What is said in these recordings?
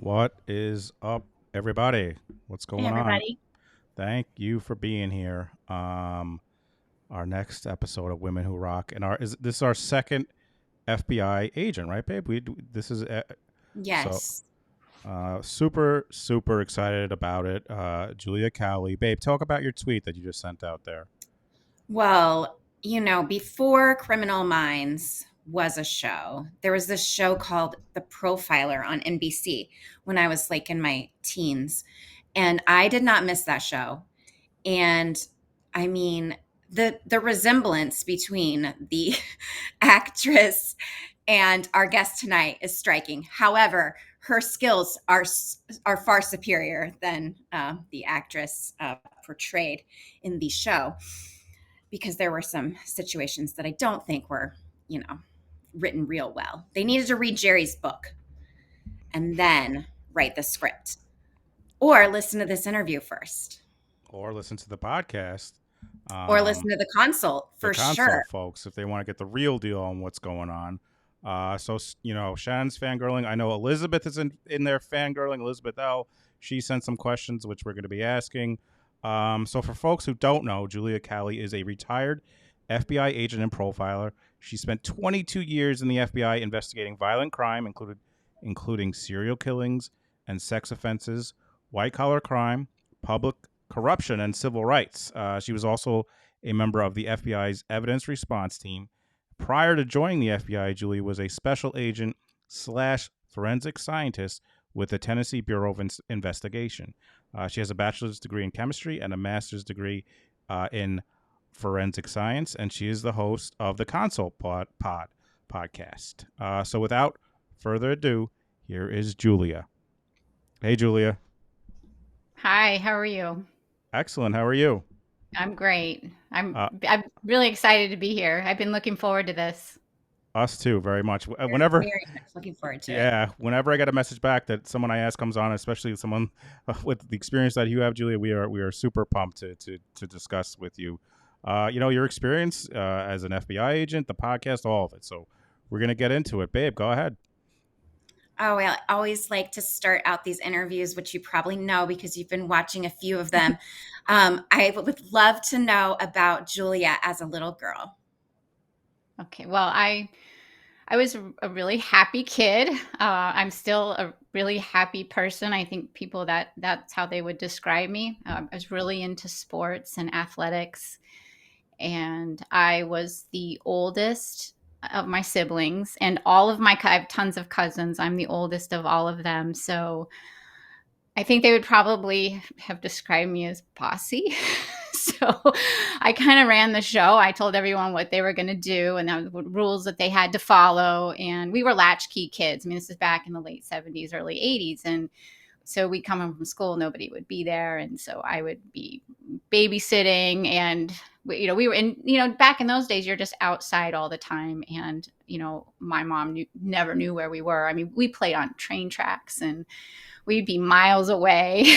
What is up, everybody? What's Hey, going on? everybody. Thank you for being here. Our next episode of Women Who Rock, and this is our second FBI agent, right, babe? This is so Yes. super excited about it. Julia Cowley, babe, talk about your tweet that you just sent out there. Well, before Criminal Minds was a show, there was this show called The Profiler on NBC when I was like in my teens. And I did not miss that show. And I mean, the resemblance between the actress and our guest tonight is striking. However, her skills are far superior than the actress portrayed in the show, because there were some situations that I don't think were, written real well. They needed to read Jerry's book and then write the script, or listen to this interview first, Or listen to the podcast. or listen to the consult The for console sure. folks, if they want to get the real deal on what's going on. Shannon's fangirling. I know Elizabeth is in there fangirling. Elizabeth L. She sent some questions, which we're going to be asking. So for folks who don't know, Julia Cowley is a retired FBI agent and profiler. She spent 22 years in the FBI investigating violent crime, including serial killings and sex offenses, white collar crime, public corruption, and civil rights. She was also a member of the FBI's evidence response team. Prior to joining the FBI, Julie was a special agent slash forensic scientist with the Tennessee Bureau of Investigation. She has a bachelor's degree in chemistry and a master's degree in forensic science, and she is the host of the Console podcast. So without further ado, here is Julia. Hey, Julia. Hi, how are you? Excellent. How are you? I'm great. I'm Uh, I'm really excited to be here. I've been looking forward to this. us too, very much. Very, Whenever very much looking forward to it. Yeah, whenever I get a message back that someone I ask comes on, especially someone with the experience that you have, Julia, we are super pumped to discuss with you. Your experience as an FBI agent, the podcast, all of it. So we're gonna get into it, babe. Go ahead. Oh, well, I always like to start out these interviews, which you probably know because you've been watching a few of them. I would love to know about Julia as a little girl. Okay, well, I was a really happy kid. I'm still a really happy person. I think people that's how they would describe me. I was really into sports and athletics, and I was the oldest of my siblings, and I have tons of cousins. I'm the oldest of all of them, so I think they would probably have described me as bossy. So I kind of ran the show. I told everyone what they were going to do and the rules that they had to follow. And we were latchkey kids. I mean, this is back in the late 70s, early 80s. And so we'd come home from school, nobody would be there. And so I would be babysitting. And, we were in, back in those days, you're just outside all the time. And, my mom never knew where we were. I mean, we played on train tracks and we'd be miles away.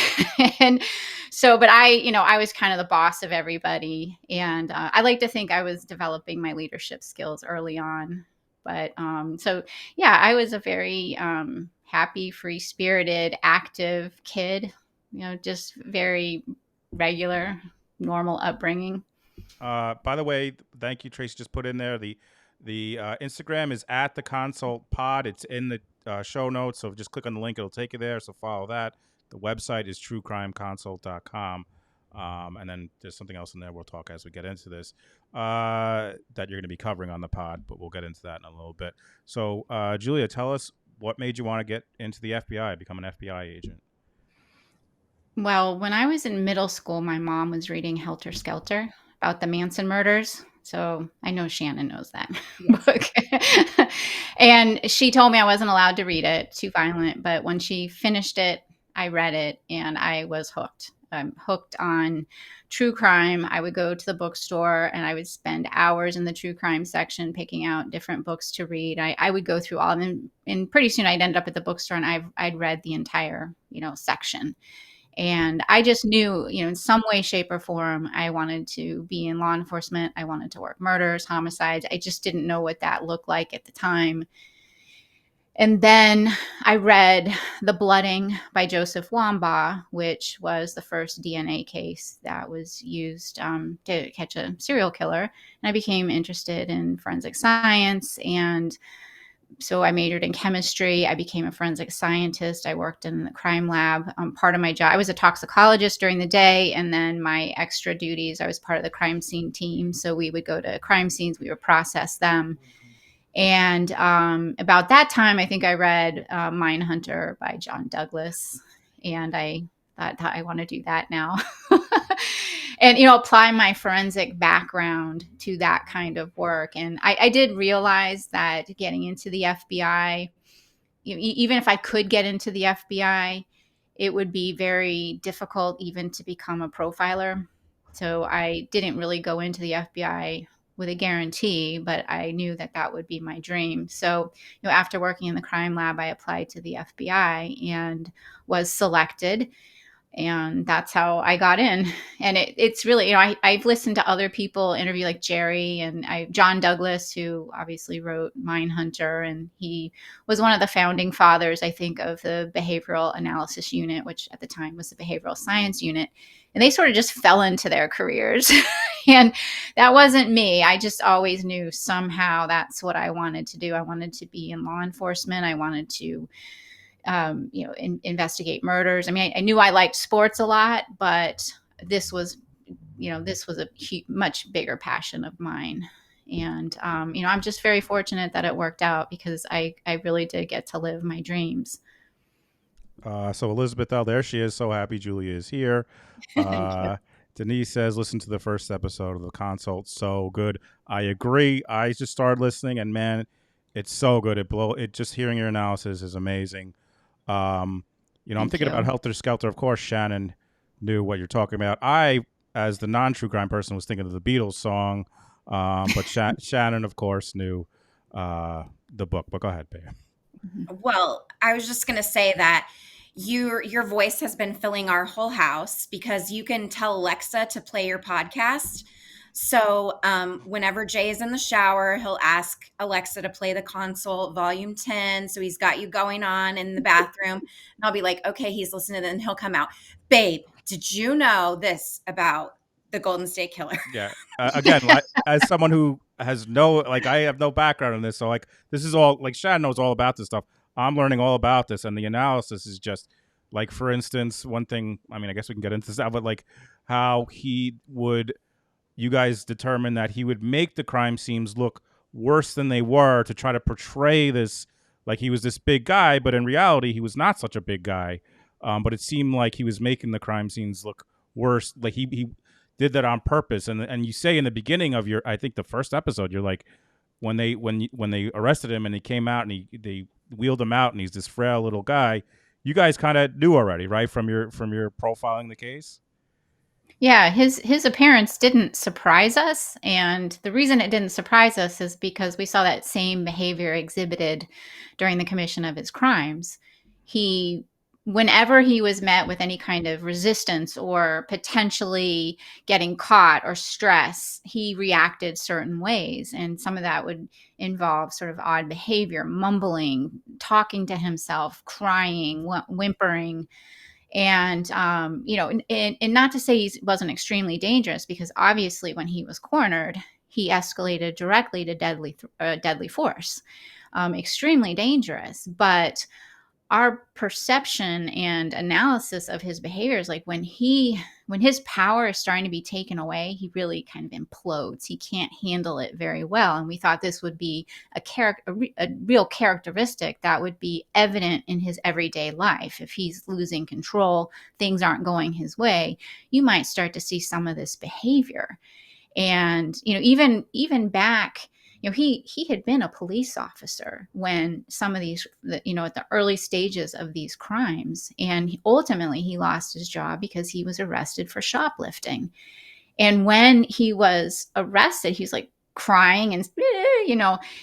And so, but I was kind of the boss of everybody. And I like to think I was developing my leadership skills early on. But so, yeah, I was a very happy, free spirited, active kid, just very regular, normal upbringing. By the way, thank you, Tracy. Just put in there the Instagram is at the Consult Pod. It's in the show notes, so just click on the link; it'll take you there. So follow that. The website is truecrimeconsult.com. And then there's something else in there we'll talk as we get into this that you're going to be covering on the pod, but we'll get into that in a little bit. So, Julia, tell us what made you want to get into the FBI, become an FBI agent. Well, when I was in middle school, my mom was reading Helter Skelter about the Manson murders. So I know Shannon knows that Yes. book. And she told me I wasn't allowed to read it, too violent. But when she finished it, I read it and I was hooked. I'm hooked on true crime. I would go to the bookstore and I would spend hours in the true crime section picking out different books to read. I would go through all of them, and pretty soon I'd end up at the bookstore and I'd read the entire, section. And I just knew, in some way, shape, or form, I wanted to be in law enforcement. I wanted to work murders, homicides. I just didn't know what that looked like at the time. And then I read The Blooding by Joseph Wambaugh, which was the first DNA case that was used to catch a serial killer. And I became interested in forensic science. And so I majored in chemistry. I became a forensic scientist. I worked in the crime lab. Part of my job, I was a toxicologist during the day. And then my extra duties, I was part of the crime scene team. So we would go to crime scenes, we would process them. And about that time, I think I read Mindhunter by John Douglas, and I thought I want to do that now, and apply my forensic background to that kind of work. And I did realize that getting into the FBI, even if I could get into the FBI, it would be very difficult even to become a profiler. So I didn't really go into the FBI with a guarantee, but I knew that that would be my dream. So, after working in the crime lab, I applied to the FBI and was selected. And that's how I got in. And it's really, I've listened to other people interview, like Jerry and John Douglas, who obviously wrote Mindhunter, and he was one of the founding fathers, I think, of the behavioral analysis unit, which at the time was the behavioral science unit. And they sort of just fell into their careers. And that wasn't me. I just always knew somehow that's what I wanted to do. I wanted to be in law enforcement. I wanted to investigate murders. I mean, I knew I liked sports a lot, but this was a much bigger passion of mine. And, I'm just very fortunate that it worked out, because I really did get to live my dreams. So Elizabeth, there she is. So happy Julia is here. Denise says, listen to the first episode of the consult. So good. I agree. I just started listening, and man, it's so good. It just hearing your analysis is amazing. I'm thinking about Helter Skelter. Of course, Shannon knew what you're talking about. I, as the non-true crime person, was thinking of the Beatles song, but Shannon, of course, knew the book. But go ahead, babe. Well, I was just going to say that your voice has been filling our whole house, because you can tell Alexa to play your podcast. So whenever Jay is in the shower, he'll ask Alexa to play the consult volume 10. So he's got you going on in the bathroom. And I'll be like, okay, he's listening. And then he'll come out. Babe, did you know this about the Golden State Killer? Yeah. Again, as someone who has I have no background in this. So this is all, Shannon knows all about this stuff. I'm learning all about this. And the analysis is just, for instance, one thing, I mean, I guess we can get into this now, but how you guys determined that he would make the crime scenes look worse than they were to try to portray this, he was this big guy, but in reality, he was not such a big guy. But it seemed like he was making the crime scenes look worse. He did that on purpose. And you say in the beginning of I think the first episode, you're like, when they arrested him and he came out and they wheeled him out and he's this frail little guy, you guys kind of knew already, right? From your profiling the case. Yeah, his appearance didn't surprise us, and the reason it didn't surprise us is because we saw that same behavior exhibited during the commission of his crimes. Whenever he was met with any kind of resistance or potentially getting caught or stress, he reacted certain ways, and some of that would involve sort of odd behavior, mumbling, talking to himself, crying, whimpering. And and not to say he wasn't extremely dangerous, because obviously when he was cornered, he escalated directly to deadly force, extremely dangerous. But our perception and analysis of his behaviors, when his power is starting to be taken away, he really kind of implodes. He can't handle it very well, and we thought this would be a real characteristic that would be evident in his everyday life. If he's losing control, things aren't going his way, you might start to see some of this behavior. And even back, he had been a police officer when some of these, at the early stages of these crimes. And ultimately he lost his job because he was arrested for shoplifting. And when he was arrested, he's crying and,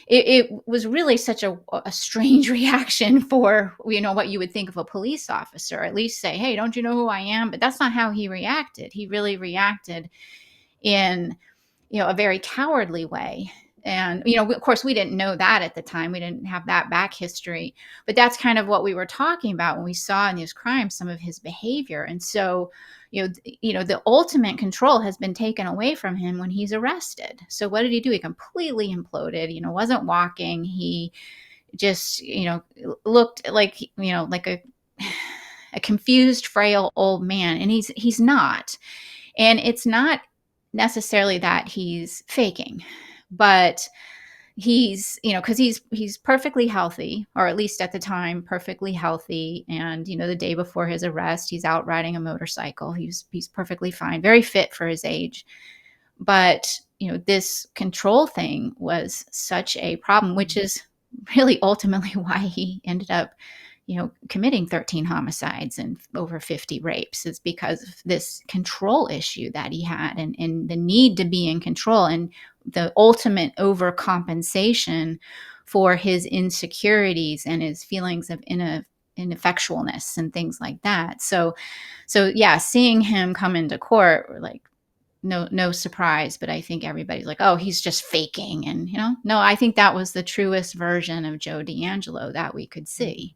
it was really such a strange reaction for, what you would think of a police officer, at least say, hey, don't you know who I am? But that's not how he reacted. He really reacted in, a very cowardly way. And, of course, we didn't know that at the time. We didn't have that back history. But that's kind of what we were talking about when we saw in these crimes some of his behavior. And so, the ultimate control has been taken away from him when he's arrested. So what did he do? He completely imploded, wasn't walking. He just, looked like, like a confused, frail old man. And he's not. And it's not necessarily that he's faking, but he's, because he's perfectly healthy, or at least at the time perfectly healthy. And the day before his arrest, he's out riding a motorcycle. He's perfectly fine, very fit for his age. But this control thing was such a problem, which is really ultimately why he ended up committing 13 homicides and over 50 rapes. Is because of this control issue that he had, and the need to be in control, and the ultimate overcompensation for his insecurities and his feelings of ineffectualness and things like that. So yeah, seeing him come into court, we're like, no surprise, but I think everybody's like, oh, he's just faking. And no, I think that was the truest version of Joe DAngelo that we could see.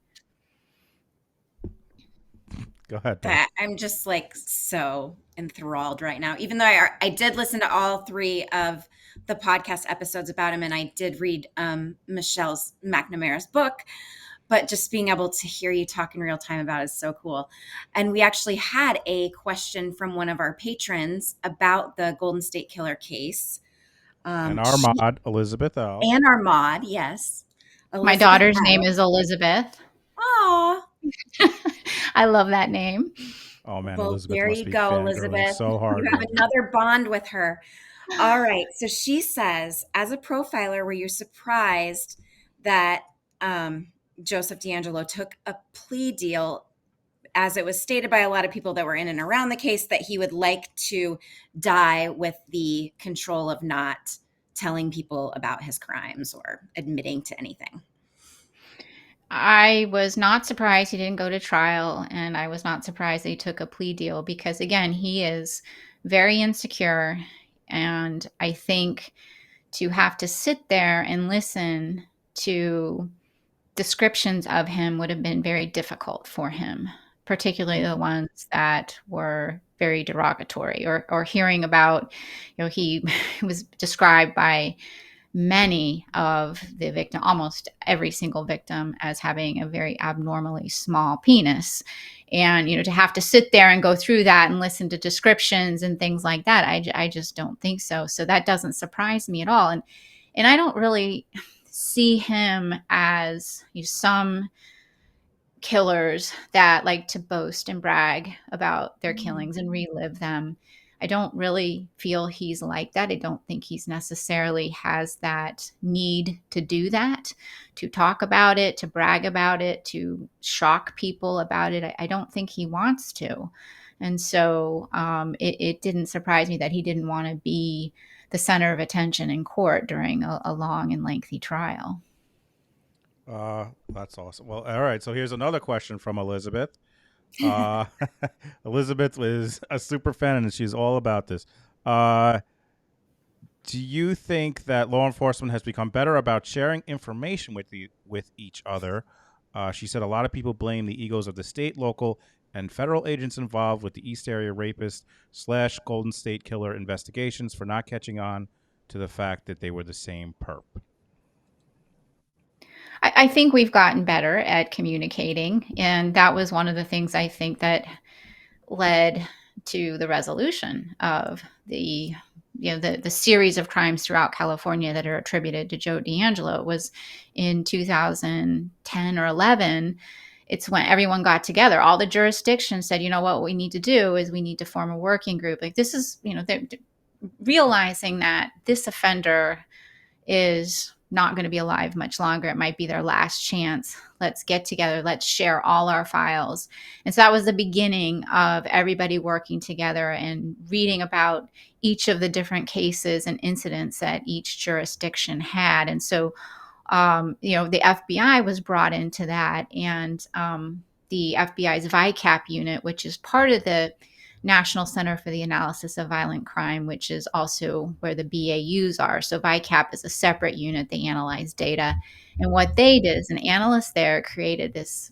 Go ahead, Beth. That I'm just like so enthralled right now. Even though I did listen to all 3 of the podcast episodes about him, and I did read Michelle's McNamara's book, but just being able to hear you talk in real time about it is so cool. And we actually had a question from one of our patrons about the Golden State Killer case. And our mod, Elizabeth L. And our mod, yes. My daughter's name is Elizabeth. Aw. I love that name. Oh man, Well, Elizabeth there must you be go, fangirling Elizabeth. so hard. You have another bond with her. All right. So she says, as a profiler, were you surprised that Joseph DAngelo took a plea deal, as it was stated by a lot of people that were in and around the case, that he would like to die with the control of not telling people about his crimes or admitting to anything? I was not surprised he didn't go to trial, and I was not surprised that he took a plea deal because, again, he is very insecure. And I think to have to sit there and listen to descriptions of him would have been very difficult for him, particularly the ones that were very derogatory, or hearing about, he was described by many of the victim, almost every single victim, as having a very abnormally small penis. And, to have to sit there and go through that and listen to descriptions and things like that, I just don't think so. So that doesn't surprise me at all. And I don't really see him as some killers that like to boast and brag about their killings and relive them. I don't really feel he's like that. I don't think he's necessarily has that need to do that, to talk about it, to brag about it, to shock people about it. I don't think he wants to. And so it didn't surprise me that he didn't want to be the center of attention in court during a long and lengthy trial. That's awesome. Well, all right. So here's another question from Elizabeth. Elizabeth is a super fan, and she's all about this. Do you think that law enforcement has become better about sharing information with each other? She said a lot of people blame the egos of the state, local, and federal agents involved with the East Area rapist / Golden State Killer investigations for not catching on to the fact that they were the same perp. I think we've gotten better at communicating, and that was one of the things I think that led to the resolution of the series of crimes throughout California that are attributed to Joe DAngelo. Was in 2010 or 11. It's when everyone got together. All the jurisdictions said, what we need to do is we need to form a working group. Like, this is, they're realizing that this offender is not going to be alive much longer. It might be their last chance. Let's get together. Let's share all our files. And so that was the beginning of everybody working together and reading about each of the different cases and incidents that each jurisdiction had. And so, the FBI was brought into that, and the FBI's VICAP unit, which is part of the National Center for the Analysis of Violent Crime, which is also where the BAUs are. So VICAP is a separate unit. They analyze data. And what they did is an analyst there created this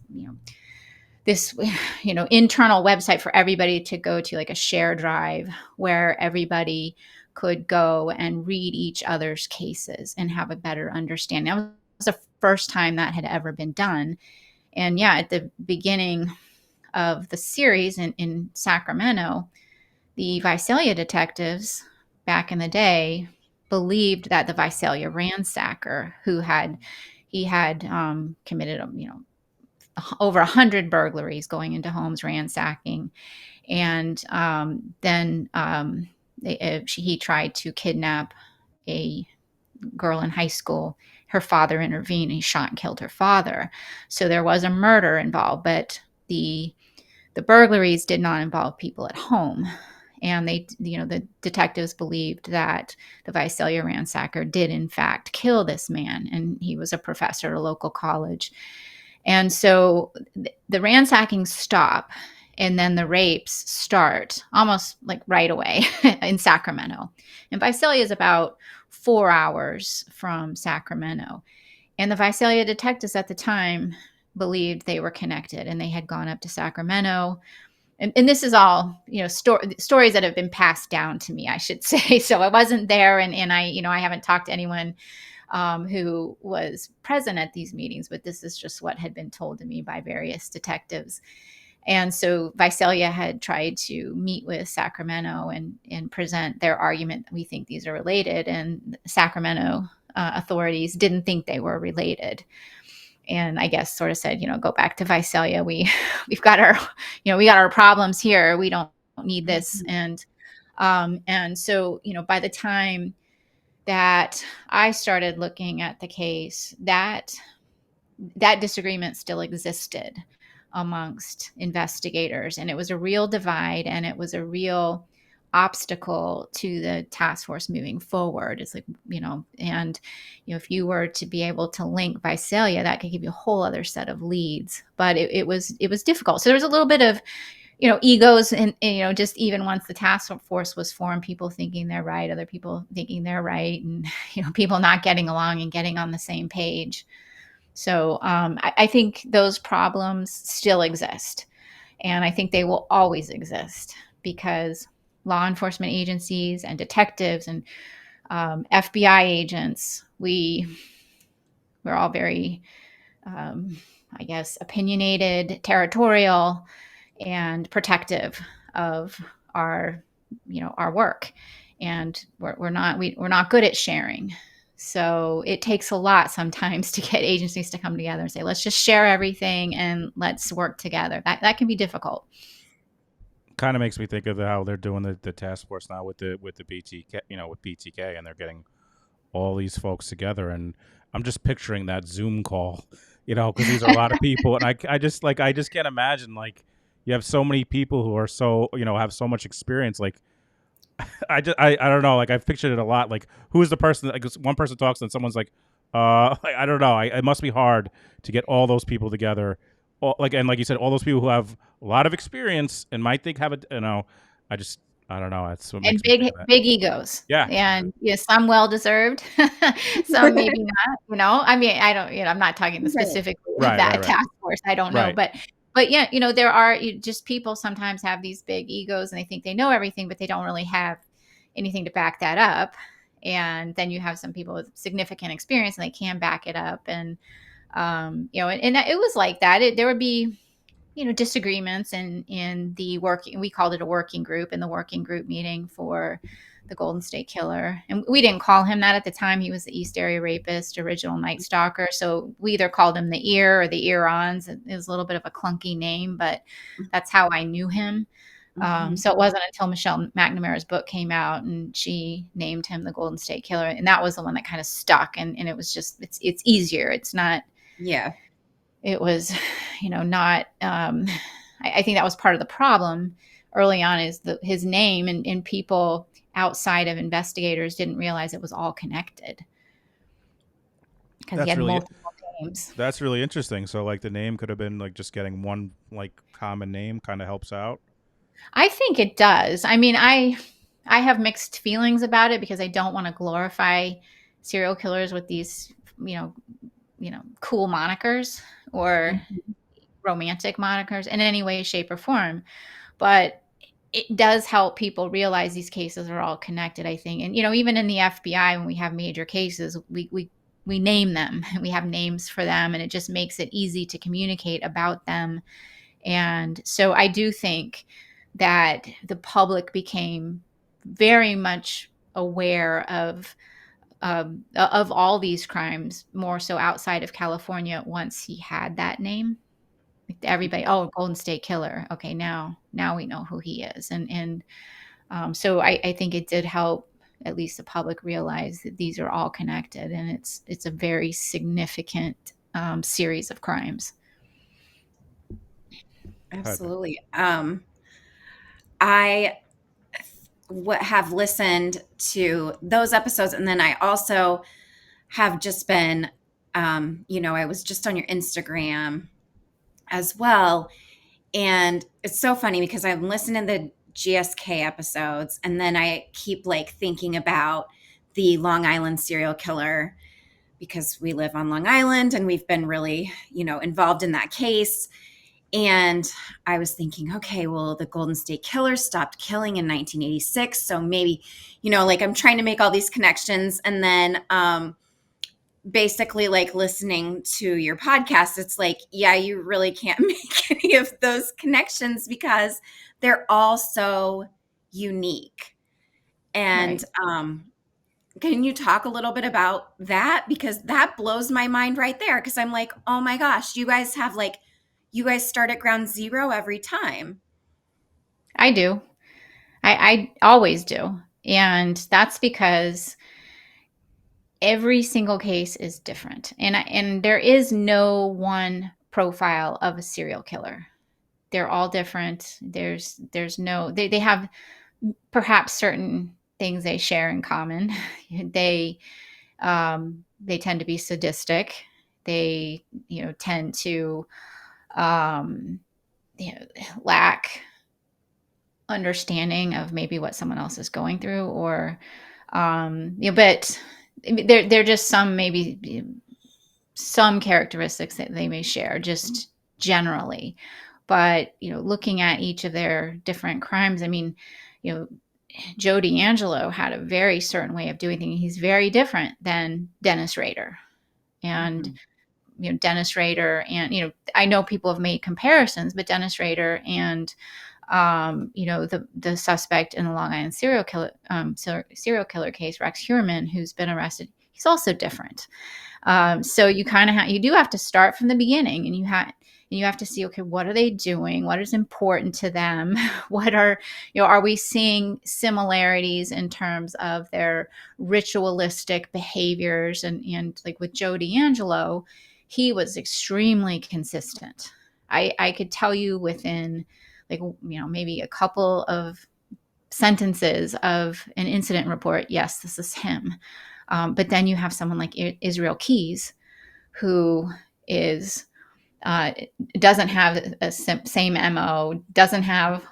internal website for everybody to go to, like a share drive where everybody could go and read each other's cases and have a better understanding. That was the first time that had ever been done. And yeah, at the beginning of the series in Sacramento, the Visalia detectives back in the day believed that the Visalia ransacker, he had committed over 100 burglaries, going into homes, ransacking, and then he tried to kidnap a girl in high school. Her father intervened, and he shot and killed her father. So there was a murder involved, but the burglaries did not involve people at home. And the detectives believed that the Visalia ransacker did in fact kill this man, and he was a professor at a local college. And so the ransackings stop, and then the rapes start almost like right away in Sacramento. And Visalia is about 4 hours from Sacramento. And the Visalia detectives at the time believed they were connected, and they had gone up to Sacramento. And this is all, stories that have been passed down to me, I should say. So I wasn't there, and I haven't talked to anyone who was present at these meetings, but this is just what had been told to me by various detectives. And so Visalia had tried to meet with Sacramento and present their argument that we think these are related, and Sacramento authorities didn't think they were related. And I guess sort of said, go back to Visalia. We've got our problems here. We don't need this. And so, by the time that I started looking at the case, that disagreement still existed amongst investigators. And it was a real divide, and it was a real obstacle to the task force moving forward. It's like, and if you were to be able to link Visalia, that could give you a whole other set of leads. But it was difficult. So there was a little bit of egos, and just even once the task force was formed, people thinking they're right, other people thinking they're right, and people not getting along and getting on the same page. So I think those problems still exist, and I think they will always exist, because law enforcement agencies and detectives and FBI agents, we're all very, I guess, opinionated, territorial, and protective of our work, and we're not good at sharing. So it takes a lot sometimes to get agencies to come together and say, let's just share everything and let's work together. That can be difficult. Kind of makes me think of how they're doing the task force now with the BTK, with BTK, and they're getting all these folks together, and I'm just picturing that Zoom call, because these are a lot of people, and I just can't imagine, like, you have so many people who are so, have so much experience, like, I don't know, like, I've pictured it a lot, like, who is the person, like, one person talks and someone's like, I don't know, it must be hard to get all those people together, and like you said, all those people who have a lot of experience and might think have I don't know. That's what makes And me big egos. Yeah. And some well deserved, some maybe not. I mean, I don't. I'm not talking specifically of that task force. I don't know, but yeah, there are just people sometimes have these big egos, and they think they know everything, but they don't really have anything to back that up. And then you have some people with significant experience, and they can back it up. And and it was like that. There would be disagreements in the working, we called it a working group, in the working group meeting for the Golden State Killer. And we didn't call him that at the time. He was the East Area Rapist, original Night Stalker. So we either called him the Ear or the Ear-Ons. It was a little bit of a clunky name, but that's how I knew him. So it wasn't until Michelle McNamara's book came out and she named him the Golden State Killer. And that was the one that kind of stuck. And it was just, it's easier. It's not. Yeah. It was, not, I think that was part of the problem early on, is his name, and people outside of investigators didn't realize it was all connected, because he had multiple names. That's really interesting. So, like, the name could have been, like, just getting one, like, common name kind of helps out. I think it does. I mean, I have mixed feelings about it because I don't want to glorify serial killers with these, you know, cool monikers or Mhm. romantic monikers in any way, shape, or form. But it does help people realize these cases are all connected, I think. And even in the FBI, when we have major cases, we name them. We have names for them, and it just makes it easy to communicate about them. And so I do think that the public became very much aware of all these crimes, more so outside of California, once he had that name. Like everybody, oh, Golden State Killer. Okay, now we know who he is, and so I think it did help at least the public realize that these are all connected, and it's a very significant series of crimes. Absolutely. I have listened to those episodes, and then I also have just been, I was just on your Instagram as well, and it's so funny because I'm listening to the GSK episodes, and then I keep like thinking about the Long Island serial killer because we live on Long Island and we've been really, involved in that case. And I was thinking, okay, well, the Golden State Killer stopped killing in 1986. So maybe, like I'm trying to make all these connections. And then basically, like listening to your podcast, it's like, yeah, you really can't make any of those connections because they're all so unique. And Right. can you talk a little bit about that? Because that blows my mind right there. Because I'm like, oh my gosh, you guys start at ground zero every time. I do. I always do. And that's because every single case is different. And there is no one profile of a serial killer. They're all different. There's no they have perhaps certain things they share in common. They tend to be sadistic. They tend to um, lack understanding of maybe what someone else is going through, or but there just some maybe some characteristics that they may share just generally. But looking at each of their different crimes, I mean, you know Joe DAngelo had a very certain way of doing things. He's very different than Dennis Rader. And Mhm. Dennis Rader, and I know people have made comparisons, but Dennis Rader and the suspect in the Long Island serial killer case, Rex Heuermann, who's been arrested, he's also different. So you kind of you do have to start from the beginning, and you have to see, okay, what are they doing? What is important to them? What are we seeing similarities in terms of their ritualistic behaviors? And like with Joe DAngelo, he was extremely consistent. I could tell you within like maybe a couple of sentences of an incident report, yes, this is him. But then you have someone like Israel Keys, who is doesn't have a same MO, doesn't have,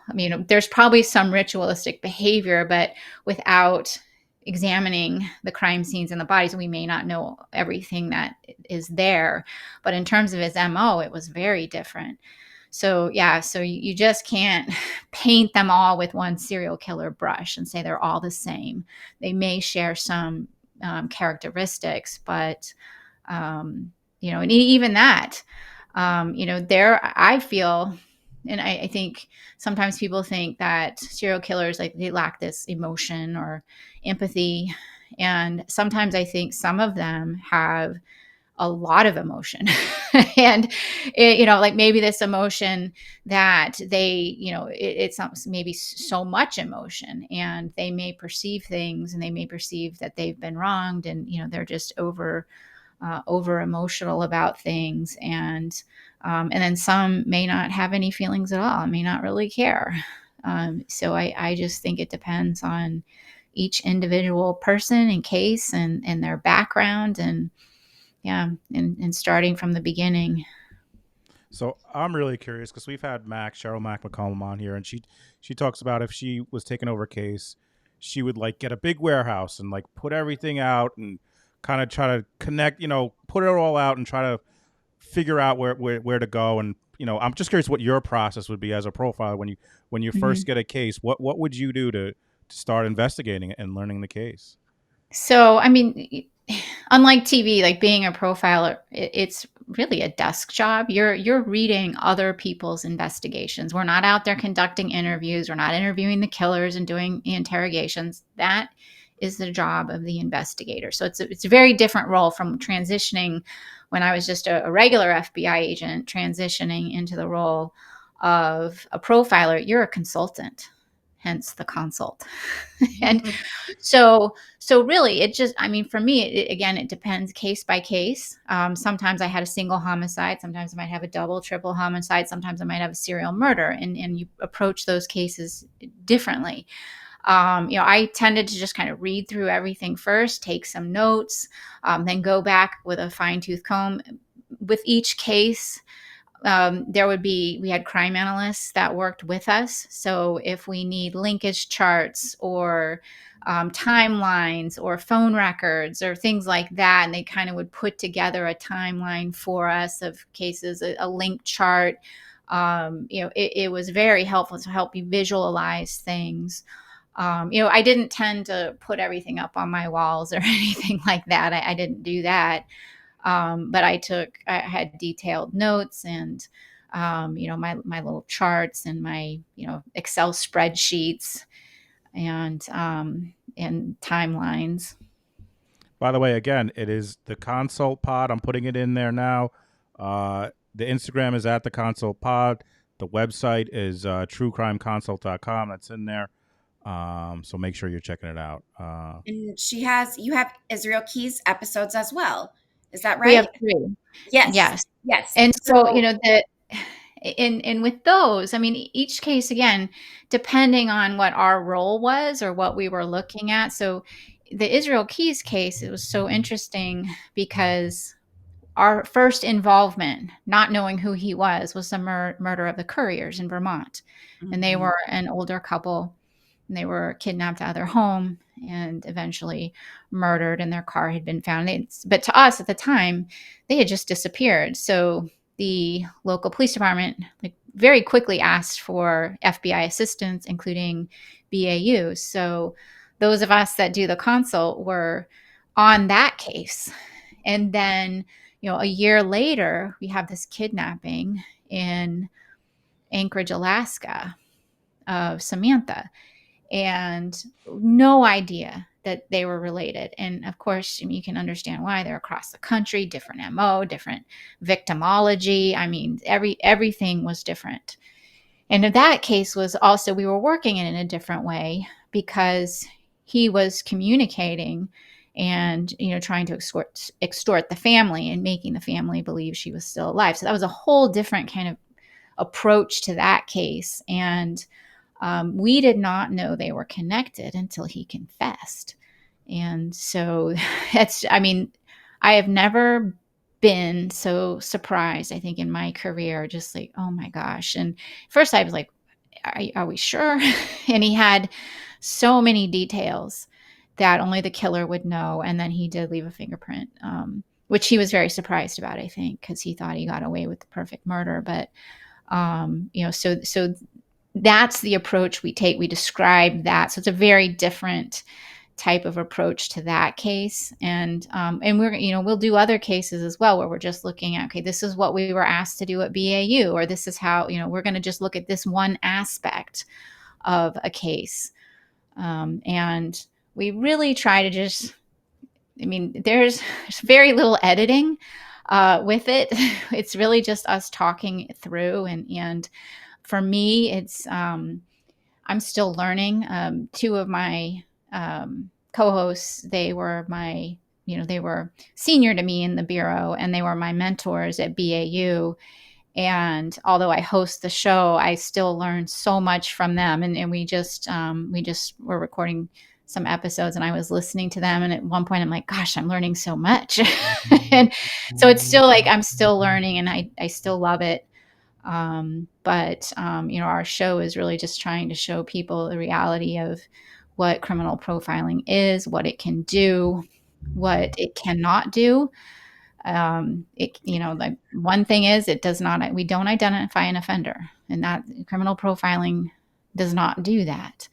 there's probably some ritualistic behavior, but without examining the crime scenes and the bodies, we may not know everything that is there. But in terms of his MO, it was very different. So yeah, so you just can't paint them all with one serial killer brush and say they're all the same. They may share some characteristics, but and even that, there I feel, and I think sometimes people think that serial killers, like, they lack this emotion or empathy, and sometimes I think some of them have a lot of emotion. And like maybe this emotion that it's not maybe so much emotion, and they may perceive things, and they may perceive that they've been wronged, and they're just over emotional about things, and then some may not have any feelings at all, may not really care. So I just think it depends on each individual person and case, and their background, and yeah, and starting from the beginning. So I'm really curious because we've had Cheryl Mac McCollum on here, and she talks about if she was taking over a case, she would like get a big warehouse and like put everything out and kind of try to connect, put it all out and try to figure out where to go. And I'm just curious what your process would be as a profiler when you Mhm. first get a case. What would you do to start investigating it and learning the case? So, I mean, unlike TV, like being a profiler, it's really a desk job. You're reading other people's investigations. We're not out there conducting interviews. We're not interviewing the killers and doing interrogations. That is the job of the investigator. So it's a very different role from transitioning when I was just a regular FBI agent, transitioning into the role of a profiler. You're a consultant, hence the consult. And so really, it just, I mean, for me, again, it depends case by case. Sometimes I had a single homicide. Sometimes I might have a double, triple homicide. Sometimes I might have a serial murder, and you approach those cases differently. I tended to just kind of read through everything first, take some notes, then go back with a fine tooth comb. With each case, we had crime analysts that worked with us. So if we need linkage charts or timelines or phone records or things like that, and they kind of would put together a timeline for us of cases, a link chart. It was very helpful to help you visualize things. I didn't tend to put everything up on my walls or anything like that. I didn't do that. But I had detailed notes and, my little charts and my, Excel spreadsheets and timelines. By the way, again, it is the Consult Pod. I'm putting it in there now. The Instagram is at the Consult Pod. The website is truecrimeconsult.com. That's in there. So make sure you're checking it out. And you have Israel Keys episodes as well. Is that We have right? 3. Yes. Yes. Yes. And so, So, and with those, I mean, each case, again, depending on what our role was or what we were looking at. So the Israel Keys case, it was so interesting because our first involvement, not knowing who he was the murder of the Couriers in Vermont. And they mhm. were an older couple, and they were kidnapped out of their home and eventually murdered, and their car had been found. But to us at the time, they had just disappeared. So the local police department very quickly asked for FBI assistance, including BAU. So those of us that do the consult were on that case. And then, a year later, we have this kidnapping in Anchorage, Alaska, of Samantha, and no idea that they were related. And of course, I mean, you can understand why. They're across the country, different MO, different victimology. I mean, everything was different. And in that case was also, we were working in a different way because he was communicating and, trying to extort the family and making the family believe she was still alive. So that was a whole different kind of approach to that case. And we did not know they were connected until he confessed. And so I mean, I have never been so surprised, I think, in my career, just like, oh my gosh. And first I was like, are we sure? And he had so many details that only the killer would know. And then he did leave a fingerprint, which he was very surprised about, I think, because he thought he got away with the perfect murder. But, so that's the approach we take. We describe that. So it's a very different type of approach to that case. And we'll do other cases as well where we're just looking at, okay, this is what we were asked to do at BAU, or this is how, we're going to just look at this one aspect of a case. And we really try to just, I mean, there's very little editing with it. It's really just us talking through. And for me, it's, I'm still learning. 2 of my co-hosts, they were senior to me in the Bureau, and they were my mentors at BAU. And although I host the show, I still learn so much from them. And we just were recording some episodes, and I was listening to them. And at one point I'm like, gosh, I'm learning so much. And so it's still like, I'm still learning, and I still love it. But our show is really just trying to show people the reality of what criminal profiling is, what it can do, what it cannot do. Like one thing is we don't identify an offender, and that criminal profiling does not do that.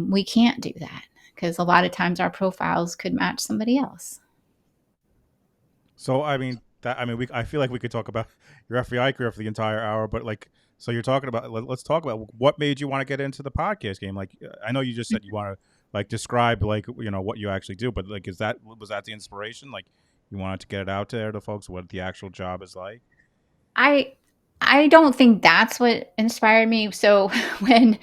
We can't do that because a lot of times our profiles could match somebody else. So I feel like we could talk about your FBI career for the entire hour, but like, so you're talking about. Let's talk about what made you want to get into the podcast game. Like, I know you just said you want to like describe like what you actually do, but like, was that the inspiration? Like, you wanted to get it out there to folks what the actual job is like. I don't think that's what inspired me. So when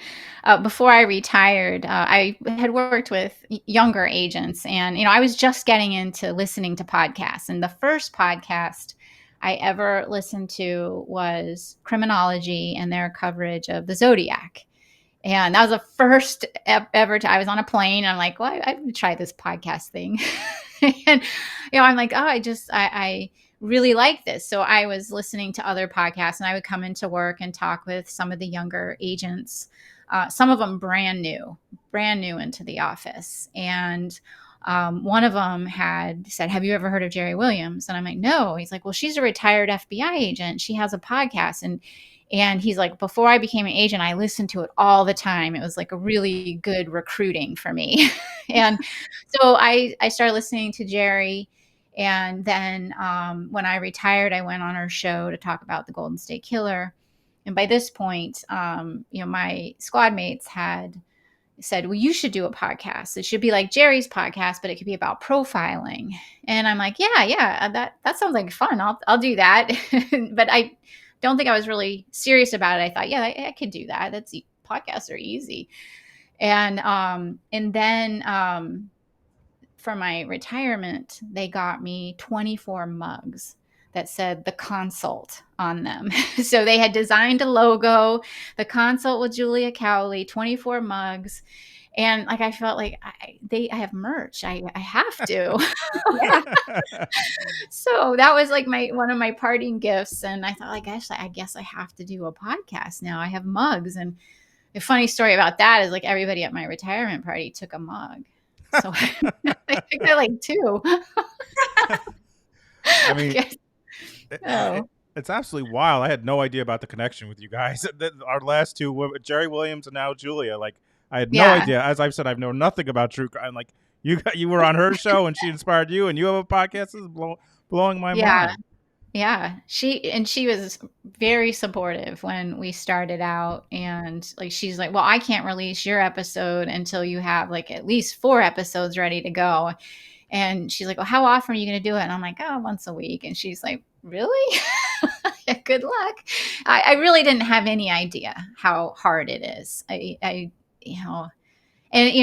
before I retired, I had worked with younger agents, and I was just getting into listening to podcasts. And the first podcast I ever listened to was Criminology and their coverage of the Zodiac. And that was the first ever I was on a plane. And I'm like, well, I would try this podcast thing. And, I'm like, oh, I really like this. So I was listening to other podcasts, and I would come into work and talk with some of the younger agents, some of them brand new into the office. And one of them had said, have you ever heard of Jerry Williams? And I'm like, no. He's like, well, she's a retired FBI agent. She has a podcast. And he's like, before I became an agent, I listened to it all the time. It was like a really good recruiting for me. And so I started listening to Jerry. And then when I retired, I went on her show to talk about the Golden State Killer. And by this point, my squad mates had said, well, you should do a podcast. It should be like Jerry's podcast, but it could be about profiling. And I'm like, yeah, that sounds like fun. I'll do that. But I don't think I was really serious about it. I thought, yeah, I could do that. Podcasts are easy. And then for my retirement, they got me 24 mugs that said the consult on them. So they had designed a logo, the consult with Julia Cowley, 24 mugs. And like, I felt like I have merch. I have to. So that was like one of my parting gifts. And I thought, like, gosh, I guess I have to do a podcast now. I have mugs. And the funny story about that is like everybody at my retirement party took a mug. So I think I like two. I mean, it's absolutely wild. I had no idea about the connection with you guys. Our last two, Jerry Williams and now Julia. Like, I had no idea. As I've said, I've known nothing about true crime. Like, you were on her show and she inspired you, and you have a podcast. This is blowing my mind. Yeah, she was very supportive when we started out, and like she's like, well, I can't release your episode until you have like at least 4 episodes ready to go. And she's like, well, how often are you going to do it? And I'm like, oh, once a week. And she's like, really? Good luck. I really didn't have any idea how hard it is. And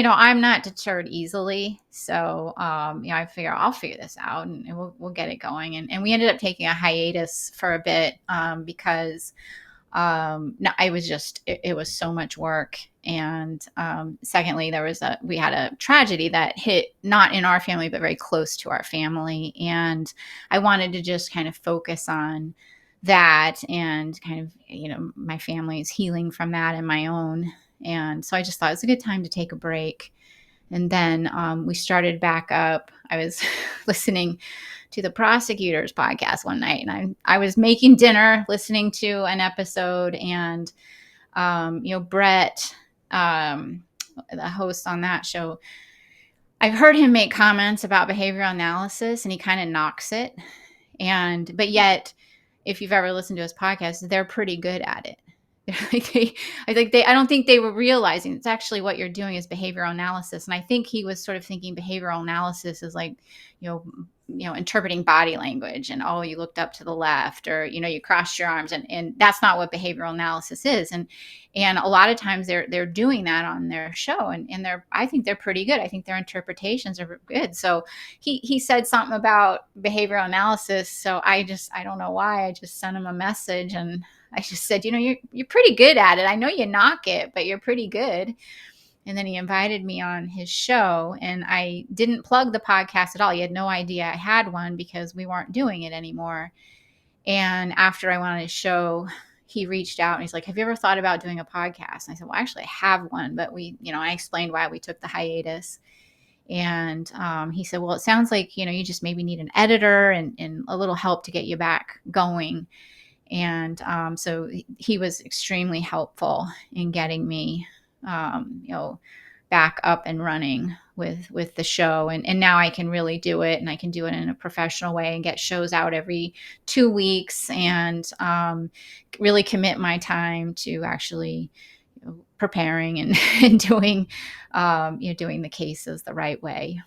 I'm not deterred easily, so I figure I'll figure this out, and we'll get it going. And we ended up taking a hiatus for a bit because no, it was so much work. And secondly, we had a tragedy that hit not in our family but very close to our family, and I wanted to just kind of focus on that and kind of my family's healing from that and my own. And so I just thought it was a good time to take a break. And then we started back up. I was listening to the Prosecutors podcast one night, and I was making dinner, listening to an episode, and Brett, the host on that show, I've heard him make comments about behavioral analysis, and he kind of knocks it. But yet, if you've ever listened to his podcast, they're pretty good at it. I don't think they were realizing it's actually what you're doing is behavioral analysis. And I think he was sort of thinking behavioral analysis is like, interpreting body language, and, oh, you looked up to the left, or, you crossed your arms, and that's not what behavioral analysis is. And a lot of times they're doing that on their show, and I think they're pretty good. I think their interpretations are good. So he said something about behavioral analysis. So I don't know why, I just sent him a message, and I just said, you're pretty good at it. I know you knock it, but you're pretty good. And then he invited me on his show, and I didn't plug the podcast at all. He had no idea I had one because we weren't doing it anymore. And after I went on his show, he reached out and he's like, have you ever thought about doing a podcast? And I said, well, actually I have one, but I explained why we took the hiatus. And he said, well, it sounds like, you just maybe need an editor and a little help to get you back going. And so he was extremely helpful in getting me, back up and running with the show. And now I can really do it, and I can do it in a professional way and get shows out every 2 weeks, and really commit my time to actually preparing and, and doing, doing the cases the right way.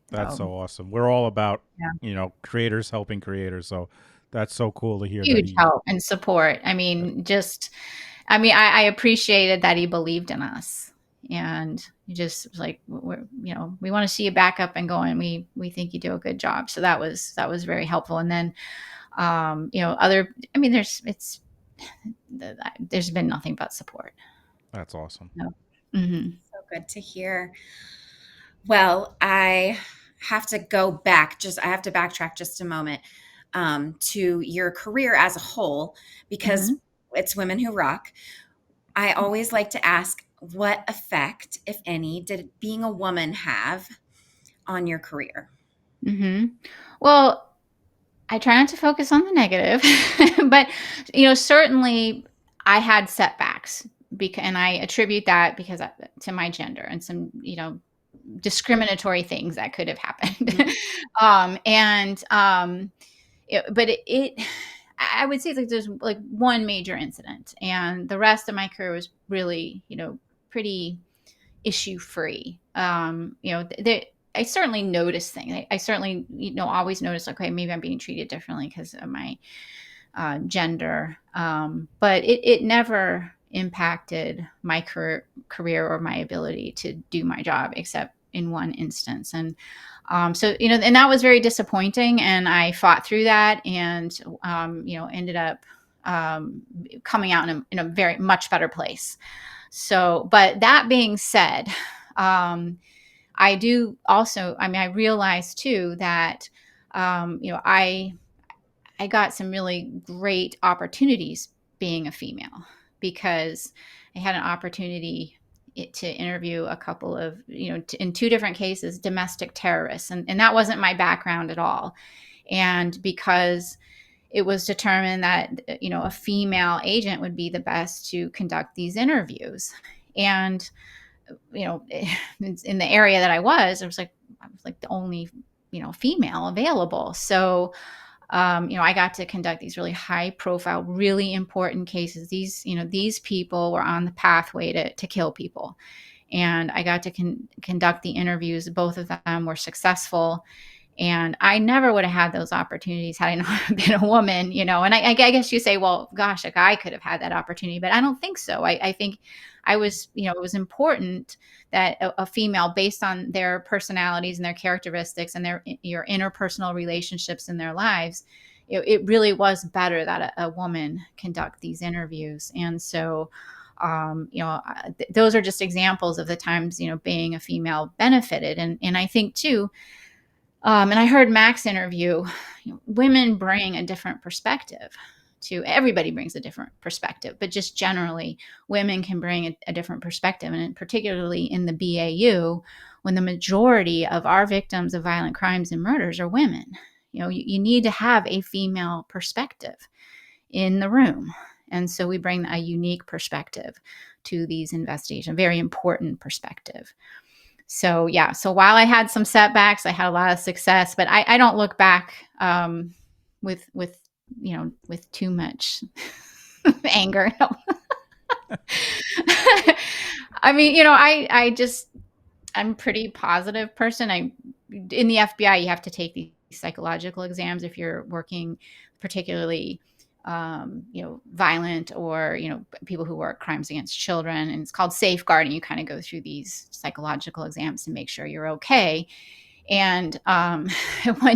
That's so awesome. We're all about, Yeah. Creators helping creators. So that's so cool to hear. Huge help and support. I appreciated that he believed in us, and he just was like, we want to see you back up and going. We think you do a good job. So that was very helpful. And then, there's been nothing but support. That's awesome. No. Mm-hmm. So good to hear. Well, I have to backtrack just a moment to your career as a whole, because it's Women Who Rock. I always like to ask, what effect, if any, did being a woman have on your career? Mm-hmm. Well, I try not to focus on the negative, but certainly I had setbacks, and I attribute that to my gender and some discriminatory things that could have happened. I would say there's like one major incident, and the rest of my career was really pretty issue free. I certainly noticed things. I certainly, always notice, okay, maybe I'm being treated differently because of my gender. But it never impacted my career or my ability to do my job, except in one instance. And and that was very disappointing. And I fought through that, and, ended up coming out in a very much better place. So, but that being said, I do also, I realized too that, I got some really great opportunities being a female, because I had an opportunity to interview a couple of, in 2 different cases, domestic terrorists. And that wasn't my background at all. And because it was determined that, a female agent would be the best to conduct these interviews. And in the area that I was like the only, female available. So, I got to conduct these really high profile, really important cases. These people were on the pathway to kill people. And I got to conduct the interviews. Both of them were successful. And I never would have had those opportunities had I not been a woman, and I guess you say, well, gosh, a guy could have had that opportunity, but I don't think so. I think I was, it was important that a female, based on their personalities and their characteristics and your interpersonal relationships in their lives, it really was better that a woman conduct these interviews. And so, those are just examples of the times, being a female benefited. And I think too, and I heard Mac's interview, women bring a different perspective to everybody, brings a different perspective, but just generally women can bring a different perspective. And particularly in the BAU, when the majority of our victims of violent crimes and murders are women, you need to have a female perspective in the room. And so we bring a unique perspective to these investigations, a very important perspective. So, yeah. So while I had some setbacks, I had a lot of success, but I don't look back with too much anger. I'm a pretty positive person. In the FBI, you have to take these psychological exams if you're working particularly violent, or, people who work crimes against children, and it's called safeguarding. You kind of go through these psychological exams to make sure you're okay. And 1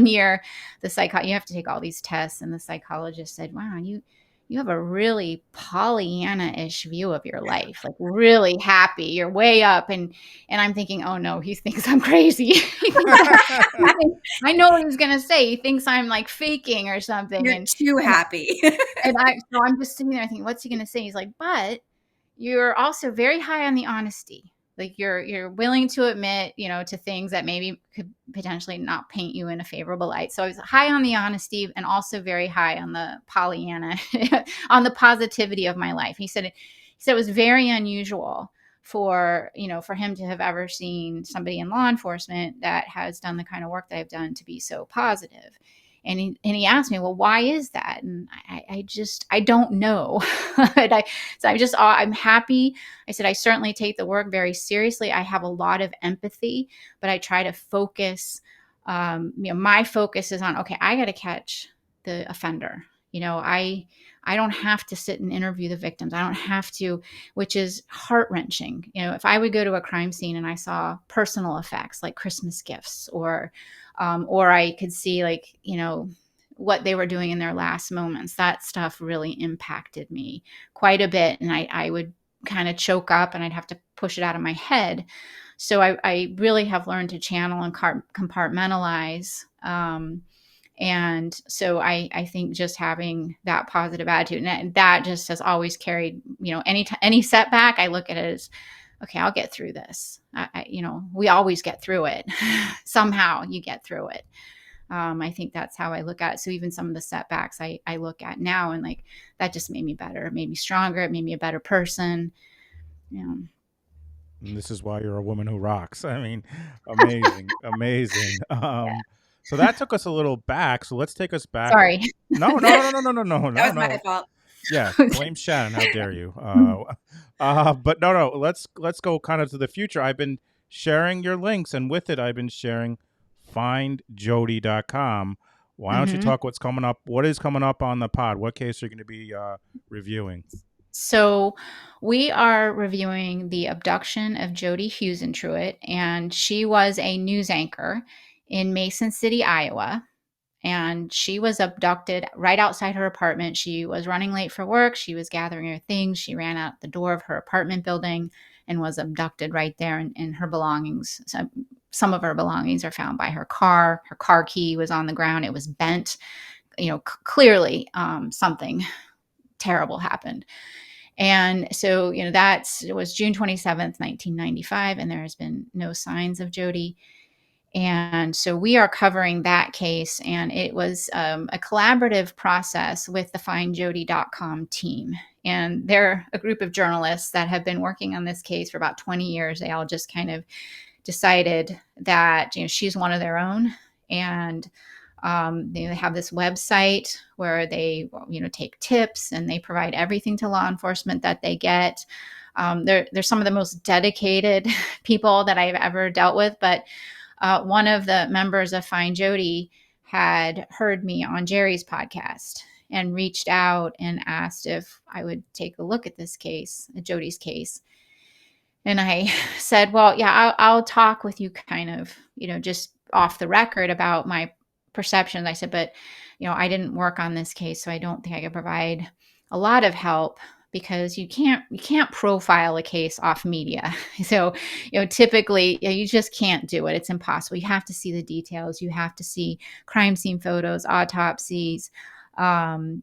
year, you have to take all these tests, and the psychologist said, wow, you you have a really Pollyanna-ish view of your life, like really happy. You're way up, and I'm thinking, oh no, he thinks I'm crazy. I know what he's gonna say. He thinks I'm like faking or something, You're too happy. so I'm just sitting there thinking, what's he gonna say? He's like, but you're also very high on the honesty. Like you're willing to admit, to things that maybe could potentially not paint you in a favorable light. So I was high on the honesty and also very high on the Pollyanna, on the positivity of my life. He said it was very unusual for him to have ever seen somebody in law enforcement that has done the kind of work that I've done to be so positive. And he asked me, well, why is that? And I don't know. I'm happy. I said, I certainly take the work very seriously. I have a lot of empathy, but I try to focus. My focus is on, okay, I got to catch the offender. I don't have to sit and interview the victims. I don't have to, which is heart-wrenching. If I would go to a crime scene and I saw personal effects like Christmas gifts, or I could see what they were doing in their last moments, that stuff really impacted me quite a bit. And I would kind of choke up and I'd have to push it out of my head. So I really have learned to channel and compartmentalize. And so I think just having that positive attitude, and that just has always carried, any setback, I look at it as, okay, I'll get through this. We always get through it. Somehow you get through it. I think that's how I look at it. So even some of the setbacks I look at now, and like, that just made me better. It made me stronger. It made me a better person. And this is why you're a woman who rocks. I mean, amazing, amazing. So that took us a little back. So let's take us back. Sorry. No. That was my fault. Yeah, blame Shannon. How dare you? But no. Let's go kind of to the future. I've been sharing your links, and with it, I've been sharing findjody.com. Why don't you talk what's coming up? What is coming up on the pod? What case are you going to be reviewing? So we are reviewing the abduction of Jody Huisentruit, and she was a news anchor in Mason City, Iowa. And she was abducted right outside her apartment. She was running late for work. She was gathering her things. She ran out the door of her apartment building and was abducted right there in her belongings. Some of her belongings are found by her car. Her car key was on the ground. It was bent. Clearly something terrible happened. And so, it was June 27th, 1995, and there has been no signs of Jody. And so we are covering that case, and it was a collaborative process with the findjody.com team. And they're a group of journalists that have been working on this case for about 20 years. They all just kind of decided that, she's one of their own. And they have this website where they, take tips, and they provide everything to law enforcement that they get. They're some of the most dedicated people that I've ever dealt with, but one of the members of Find Jody had heard me on Jerry's podcast and reached out and asked if I would take a look at this case, at Jody's case. And I said, well, yeah, I'll talk with you kind of, just off the record about my perceptions. I said, but, I didn't work on this case, so I don't think I could provide a lot of help, because you can't profile a case off media. So, typically you just can't do it. It's impossible. You have to see the details. You have to see crime scene photos, autopsies. And,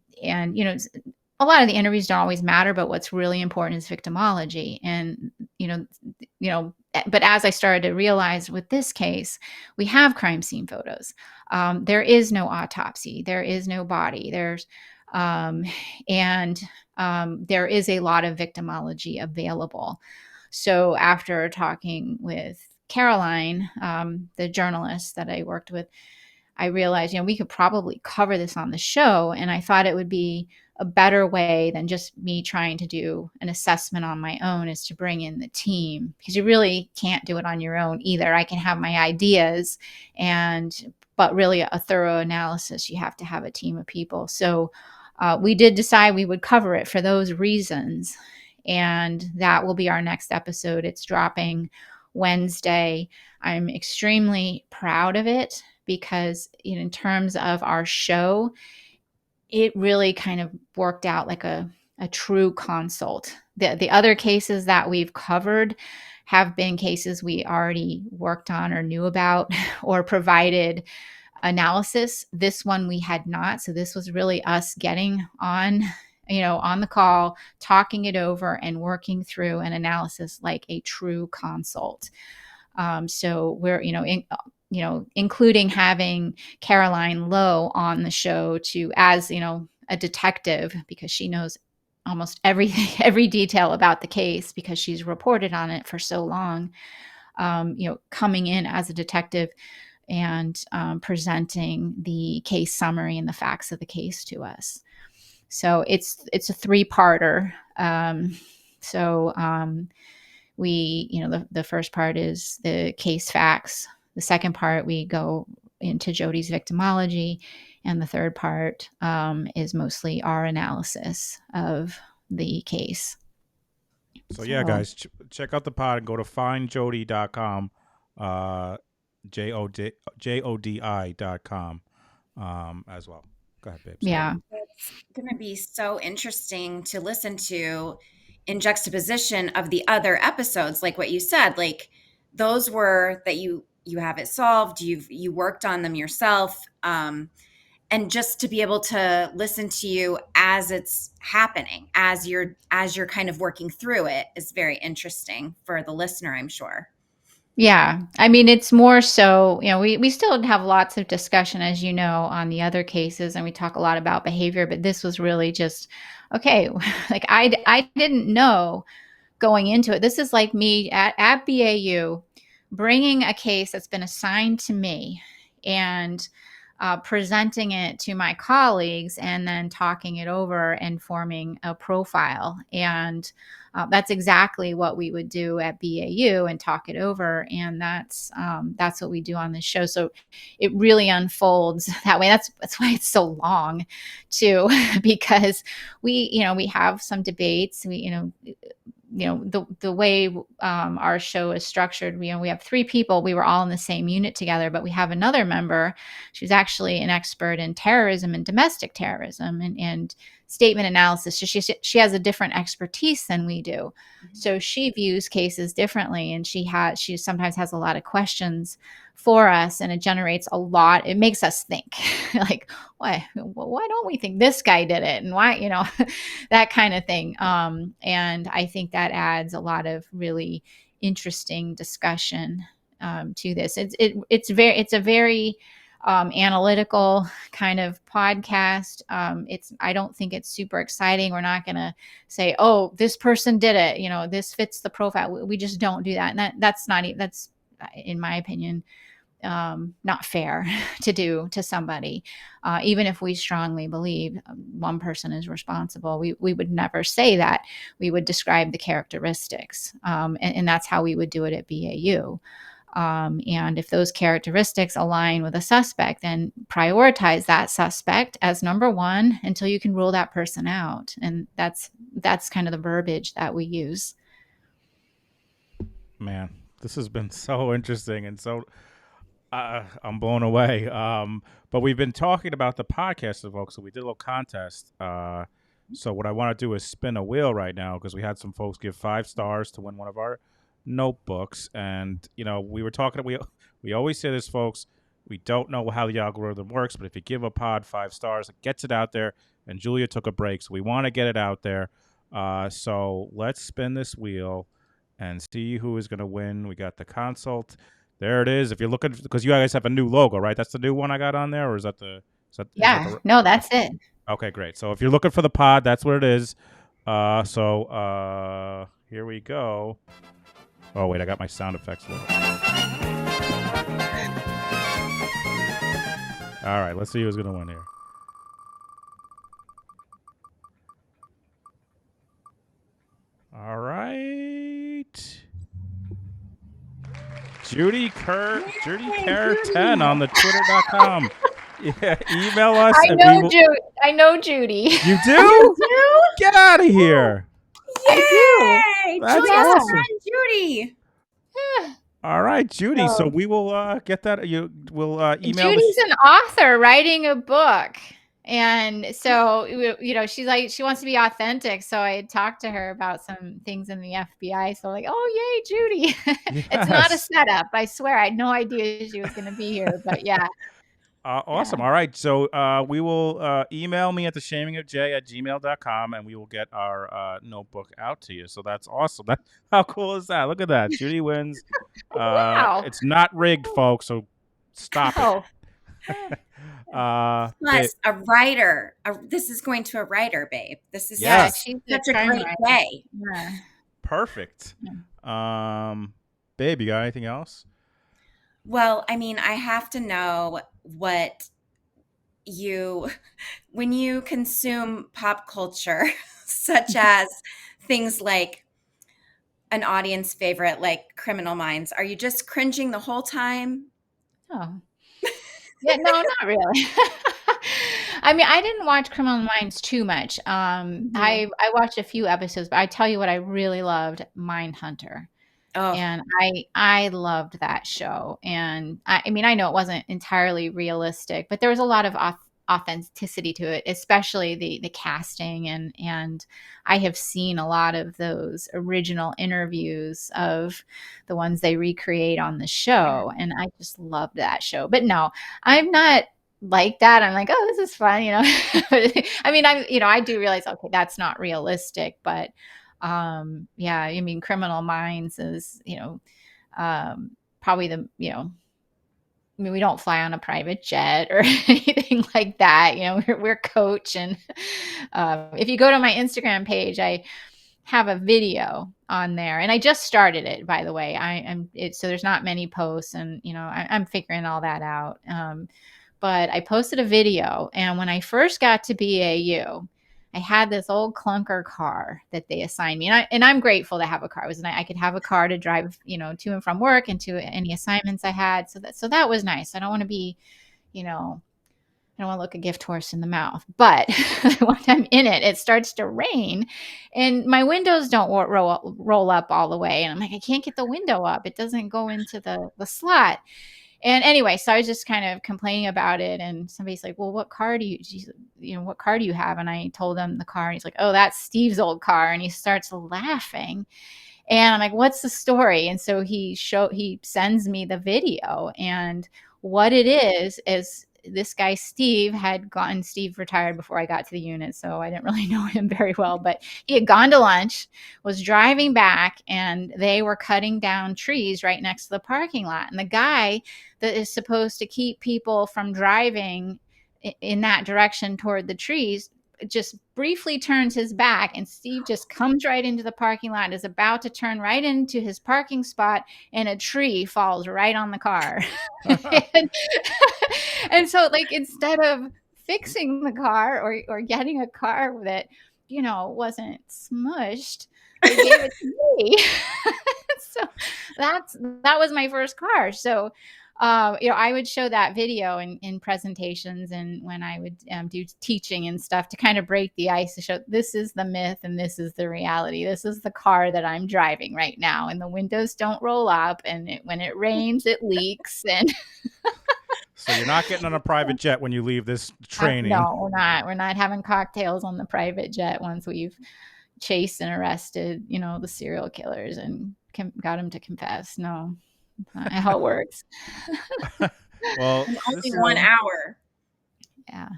a lot of the interviews don't always matter, but what's really important is victimology. And, but as I started to realize with this case, we have crime scene photos. There is no autopsy. There is no body. There is a lot of victimology available. So after talking with Caroline, the journalist that I worked with, I realized, we could probably cover this on the show. And I thought it would be a better way than just me trying to do an assessment on my own, is to bring in the team, because you really can't do it on your own either. I can have my ideas, but really a thorough analysis, you have to have a team of people. So we did decide we would cover it for those reasons. And that will be our next episode. It's dropping Wednesday. I'm extremely proud of it, because in terms of our show, it really kind of worked out like a true consult. The other cases that we've covered have been cases we already worked on or knew about or provided analysis. This one we had not. So this was really us getting on, on the call, talking it over and working through an analysis like a true consult. So we're, including having Caroline Lowe on the show as, a detective, because she knows almost everything, every detail about the case because she's reported on it for so long, coming in as a detective and presenting the case summary and the facts of the case to us. So it's a three-parter. The first part is the case facts. The second part, we go into Jody's victimology. And the third part is mostly our analysis of the case. So yeah, guys, check out the pod and go to findjody.com, JODI.com as well. Go ahead, babe. Sorry. Yeah. It's going to be so interesting to listen to in juxtaposition of the other episodes, like what you said, like those were that you have it solved, you worked on them yourself, and just to be able to listen to you as it's happening, as you're kind of working through it, is very interesting for the listener, I'm sure. Yeah. I mean, it's more so, we still have lots of discussion, as you know, on the other cases, and we talk a lot about behavior, but this was really just, okay, like I didn't know going into it. This is like me at BAU bringing a case that's been assigned to me and presenting it to my colleagues and then talking it over and forming a profile. And that's exactly what we would do at BAU and talk it over. And that's what we do on this show. So it really unfolds that way. That's why it's so long too, because we have some debates. The way our show is structured, we have three people. We were all in the same unit together, but we have another member. She's actually an expert in terrorism and domestic terrorism and statement analysis. So she has a different expertise than we do. Mm-hmm. So she views cases differently, and she sometimes has a lot of questions for us, and it generates a lot. It makes us think like, why don't we think this guy did it? And why, that kind of thing. And I think that adds a lot of really interesting discussion to this. It's a very analytical kind of podcast. I don't think it's super exciting. We're not going to say, oh, this person did it. This fits the profile. We just don't do that. And that's in my opinion, not fair to do to somebody. Even if we strongly believe one person is responsible, we would never say that. We would describe the characteristics. And that's how we would do it at BAU. And if those characteristics align with a suspect, then prioritize that suspect as number one until you can rule that person out. And that's kind of the verbiage that we use. Man, this has been so interesting and so I'm blown away. But we've been talking about the podcast, folks. So we did a little contest. So what I want to do is spin a wheel right now, because we had some folks give 5 stars to win one of our notebooks. And, we were talking, we always say this, folks, we don't know how the algorithm works, but if you give a pod 5 stars, it gets it out there. And Julia took a break, so we want to get it out there. So let's spin this wheel and see who is going to win. We got the consult. There it is. If you're looking, because you guys have a new logo, right? That's the new one I got on there, or is that the? No, that's it. Okay, great. So if you're looking for the pod, that's what it is. So here we go. Oh wait, I got my sound effects. All right, let's see who's gonna win here. All right. Judy Kerr 10 on the twitter.com. Yeah, email us. I know Judy. You do? Get out of here. Yay! That's Julia's awesome. friend Judy. Yeah. All right, Judy. So we will get that. We'll email. Judy's an author writing a book. And so, she's like, she wants to be authentic. So I had talked to her about some things in the FBI. So like, oh, yay, Judy. It's not a Yes. setup. I swear. I had no idea she was going to be here. But yeah. Yeah. Awesome. All right. So we will email me at theshamingofjay@gmail.com, and we will get our notebook out to you. So that's awesome. How cool is that? Look at that. Judy wins. Wow. It's not rigged, folks. So stop it. Oh. Babe, Plus, a writer. This is going to a writer, babe. This is Yeah, yes. she's a such a crime great writer. day. Yeah. Perfect. Yeah. Babe, you got anything else? Well, I mean, I have to know what when you consume pop culture, such as things like an audience favorite like Criminal Minds, are you just cringing the whole time? Oh. Yeah, no, not really. I mean, I didn't watch Criminal Minds too much. I watched a few episodes, but I tell you what I really loved, Mindhunter. Oh, And I loved that show. And I mean, I know it wasn't entirely realistic, but there was a lot of authenticity to it, especially the casting. And I have seen a lot of those original interviews of the ones they recreate on the show. And I just loved that show. But no, I'm not like that. I'm like, oh, this is fun, I mean, I do realize, okay, that's not realistic, but yeah, I mean, Criminal Minds is, probably I mean, we don't fly on a private jet or anything like that. We're coach. And if you go to my Instagram page, I have a video on there, and I just started it, by the way. So there's not many posts, and I'm figuring all that out. But I posted a video, and when I first got to BAU, I had this old clunker car that they assigned me, and I'm grateful to have a car. It was I could have a car to drive, to and from work and to any assignments I had. So that was nice. I don't want to be, I don't want to look a gift horse in the mouth. But when I'm in it, it starts to rain, and my windows don't roll up all the way, and I'm like, I can't get the window up. It doesn't go into the slot. And anyway, so I was just kind of complaining about it, and somebody's like, well, what car do you have? And I told him the car, and he's like, oh, that's Steve's old car. And he starts laughing, and I'm like, what's the story? And so he sends me the video, and what it is this guy Steve retired before I got to the unit, so I didn't really know him very well, but he had gone to lunch, was driving back, and they were cutting down trees right next to the parking lot. And the guy that is supposed to keep people from driving in that direction toward the trees just briefly turns his back, and Steve just comes right into the parking lot, is about to turn right into his parking spot, and a tree falls right on the car. And so, like, instead of fixing the car or getting a car that wasn't smushed, they gave it to me. So that was my first car. So I would show that video in presentations, and when I would do teaching and stuff, to kind of break the ice, to show this is the myth and this is the reality. This is the car that I'm driving right now, and the windows don't roll up, and when it rains, it leaks. And So you're not getting on a private jet when you leave this training. No, we're not. We're not having cocktails on the private jet once we've chased and arrested, the serial killers and got them to confess. No, that's not how it works. Well, in only 1 hour. Yeah.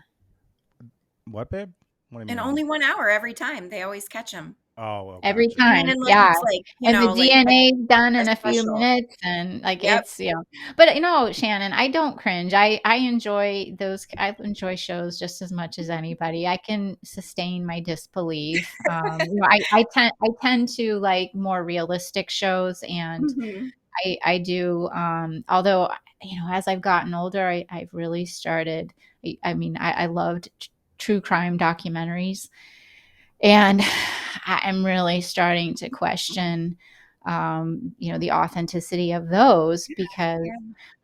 What, babe? What do you mean? In only 1 hour every time. They always catch them. Oh, well, every gotcha. time. And Yeah. like, And the DNA is done in a few special. minutes, and like Yep. it's but Shannon, I don't cringe. I enjoy those. I enjoy shows just as much as anybody. I can sustain my disbelief. I tend to like more realistic shows, and I do. Although as I've gotten older, I've really started. I mean, I loved true crime documentaries. And I'm really starting to question, the authenticity of those, because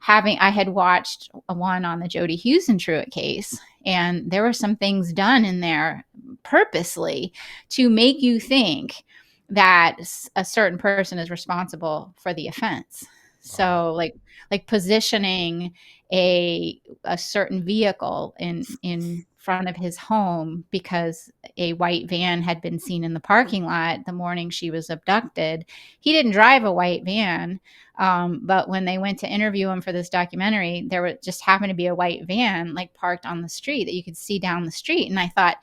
I had watched one on the Jody Houston Truett case, and there were some things done in there purposely to make you think that a certain person is responsible for the offense. So like positioning a certain vehicle in front of his home because a white van had been seen in the parking lot the morning she was abducted. He didn't drive a white van, but when they went to interview him for this documentary, there was just happened to be a white van like parked on the street that you could see down the street. And I thought,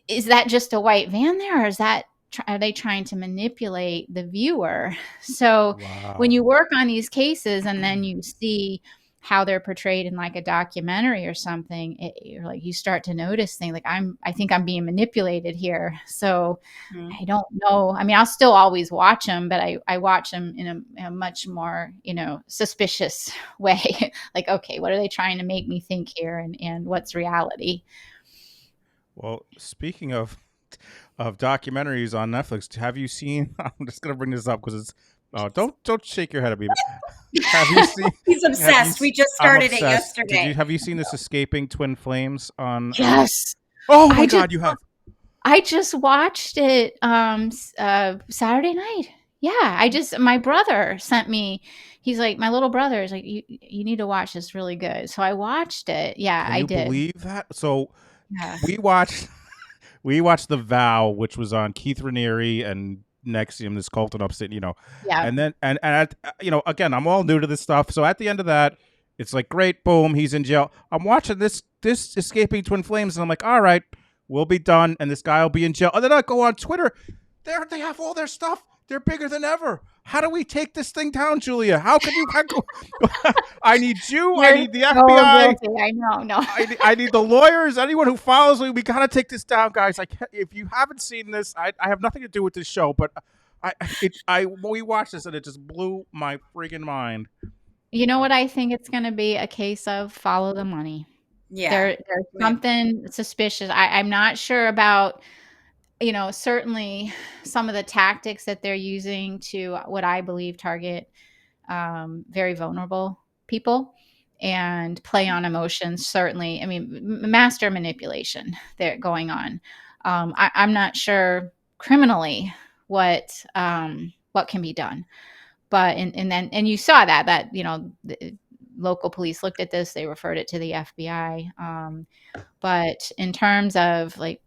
is that just a white van there, or is that are they trying to manipulate the viewer? So when Wow. you work on these cases and then you see how they're portrayed in like a documentary or something, you're like, you start to notice things like I think I'm being manipulated here. So I don't know. I mean, I'll still always watch them, but I watch them in a much more, suspicious way. Like, okay, what are they trying to make me think here, and what's reality? Well, speaking of documentaries on Netflix, have you seen? I'm just gonna bring this up because it's. Don't shake your head at me. Have you seen? He's obsessed. We just I'm started it obsessed. yesterday. Have you seen this Escaping Twin Flames on? Yes. Oh my God, you have. I just watched it Saturday night. Yeah, my brother sent me. He's like, my little brother is like, you need to watch this, really good. So I watched it. Yeah, Can I you did. believe that? So Yeah. we watched The Vow, which was on Keith Raniere and Nexium, this cult in upstate, Yeah. and then and at, again, I'm all new to this stuff. So at the end of that, it's like, great, boom, he's in jail. I'm watching this Escaping Twin Flames, and I'm like, all right, we'll be done, and this guy will be in jail. And then I go on Twitter, they have all their stuff. They're bigger than ever. How do we take this thing down, Julia? How can you? I need you. I need the FBI. Guilty. I know. No. I need the lawyers. Anyone who follows me. We gotta take this down, guys. If you haven't seen this, I have nothing to do with this show, but we watched this and it just blew my freaking mind. You know what I think it's going to be? A case of follow the money. Yeah. There's something suspicious. I'm not sure about, certainly some of the tactics that they're using to what I believe target very vulnerable people and play on emotions. Certainly, I mean, master manipulation they're going on. I'm not sure criminally what can be done, but and you saw that the local police looked at this, they referred it to the FBI. But in terms of like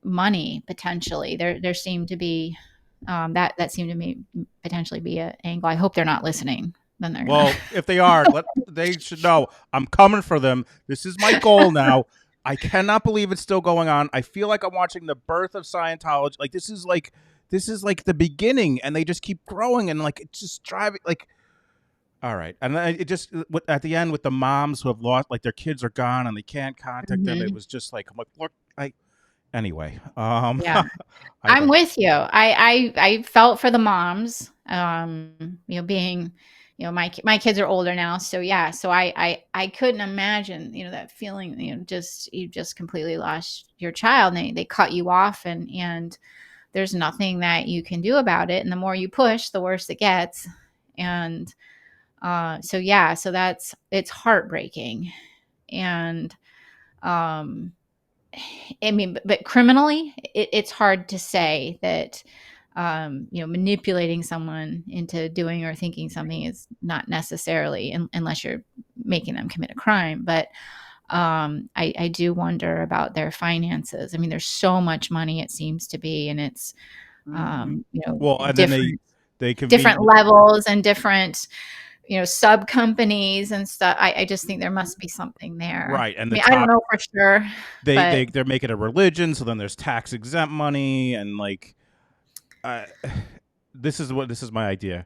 money, potentially there seemed to be that seemed to me potentially be an angle. I hope they're not listening. Then they're Well, if they are, they should know I'm coming for them. This is my goal now. I cannot believe it's still going on. I feel like I'm watching the birth of Scientology. Like this is like the beginning, and they just keep growing, and like it's just driving. Like, all right, and then it just at the end with the moms who have lost, like their kids are gone and they can't contact them. It was just like, I'm like, look, anyway. Yeah. I'm with you. I felt for the moms. Being, my kids are older now, so yeah. So I couldn't imagine, that feeling. You just completely lost your child, and they cut you off, and there's nothing that you can do about it. And the more you push, the worse it gets. And so yeah, so it's heartbreaking, and I mean, but criminally, it's hard to say that, manipulating someone into doing or thinking something is not necessarily, unless you're making them commit a crime. But I do wonder about their finances. I mean, there's so much money, it seems to be, and it's, well, and different, then they can different levels and different, sub companies and stuff. I just think there must be something there. Right. And I don't know for sure. They're making a religion. So then there's tax exempt money. And like, this is my idea,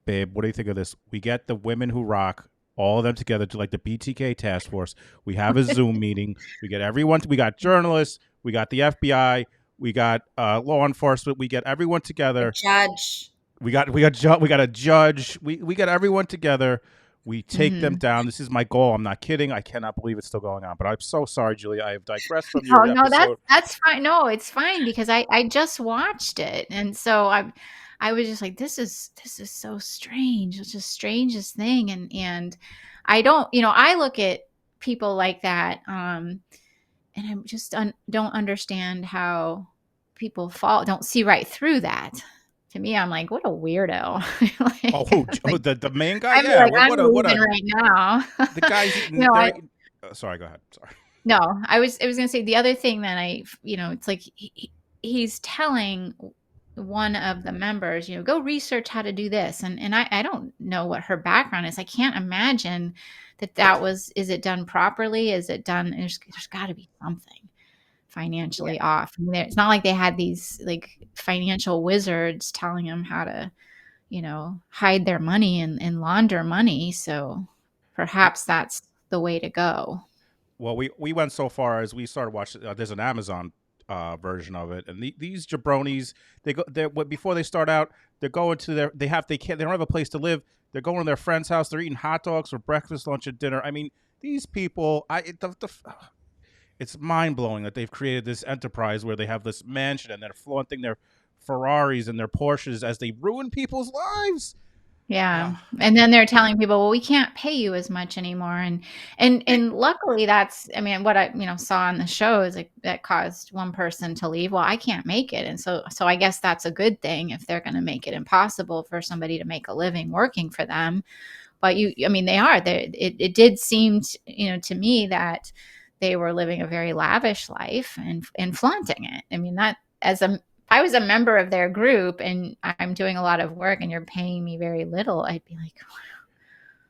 babe. What do you think of this? We get the women who rock, all of them together to like the BTK task force. We have a Zoom meeting. We get everyone. We got journalists. We got the FBI. We got law enforcement. We get everyone together. Judge. We got a judge. We got everyone together. We take them down. This is my goal. I'm not kidding. I cannot believe it's still going on. But I'm so sorry, Julia. I have digressed from your episode. No, that's fine. No, it's fine because I just watched it, and so I was just like, this is so strange. It's the strangest thing, and I don't, I look at people like that, and I just don't understand how people don't see right through that. To me, I'm like, what a weirdo. The main guy? I'm Yeah. like, I'm leaving right now. The guy's... Sorry, go ahead. Sorry. No, I was gonna say the other thing that it's like he's telling one of the members, go research how to do this, and I don't know what her background is. I can't imagine that was. Is it done properly? Is it done? There's got to be something Yeah. financially off. I mean, it's not like they had these like financial wizards telling them how to hide their money and launder money. So Y- perhaps that's the way to go. Well, we went so far as we started watching. There's an Amazon version of it, and these jabronis, before they start out, they're going to they don't have a place to live. They're going to their friend's house. They're eating hot dogs for breakfast, lunch, and dinner. I mean, these people, it's mind blowing that they've created this enterprise where they have this mansion and they're flaunting their Ferraris and their Porsches as they ruin people's lives. Yeah. Ah, And then they're telling people, well, we can't pay you as much anymore. And luckily that's, I mean, what I, saw on the show is like that caused one person to leave. Well, I can't make it. And so I guess that's a good thing if they're going to make it impossible for somebody to make a living working for them. But I mean, it did seem, to me that they were living a very lavish life and flaunting it. I mean, that as a, if I was a member of their group and I'm doing a lot of work and you're paying me very little, I'd be like,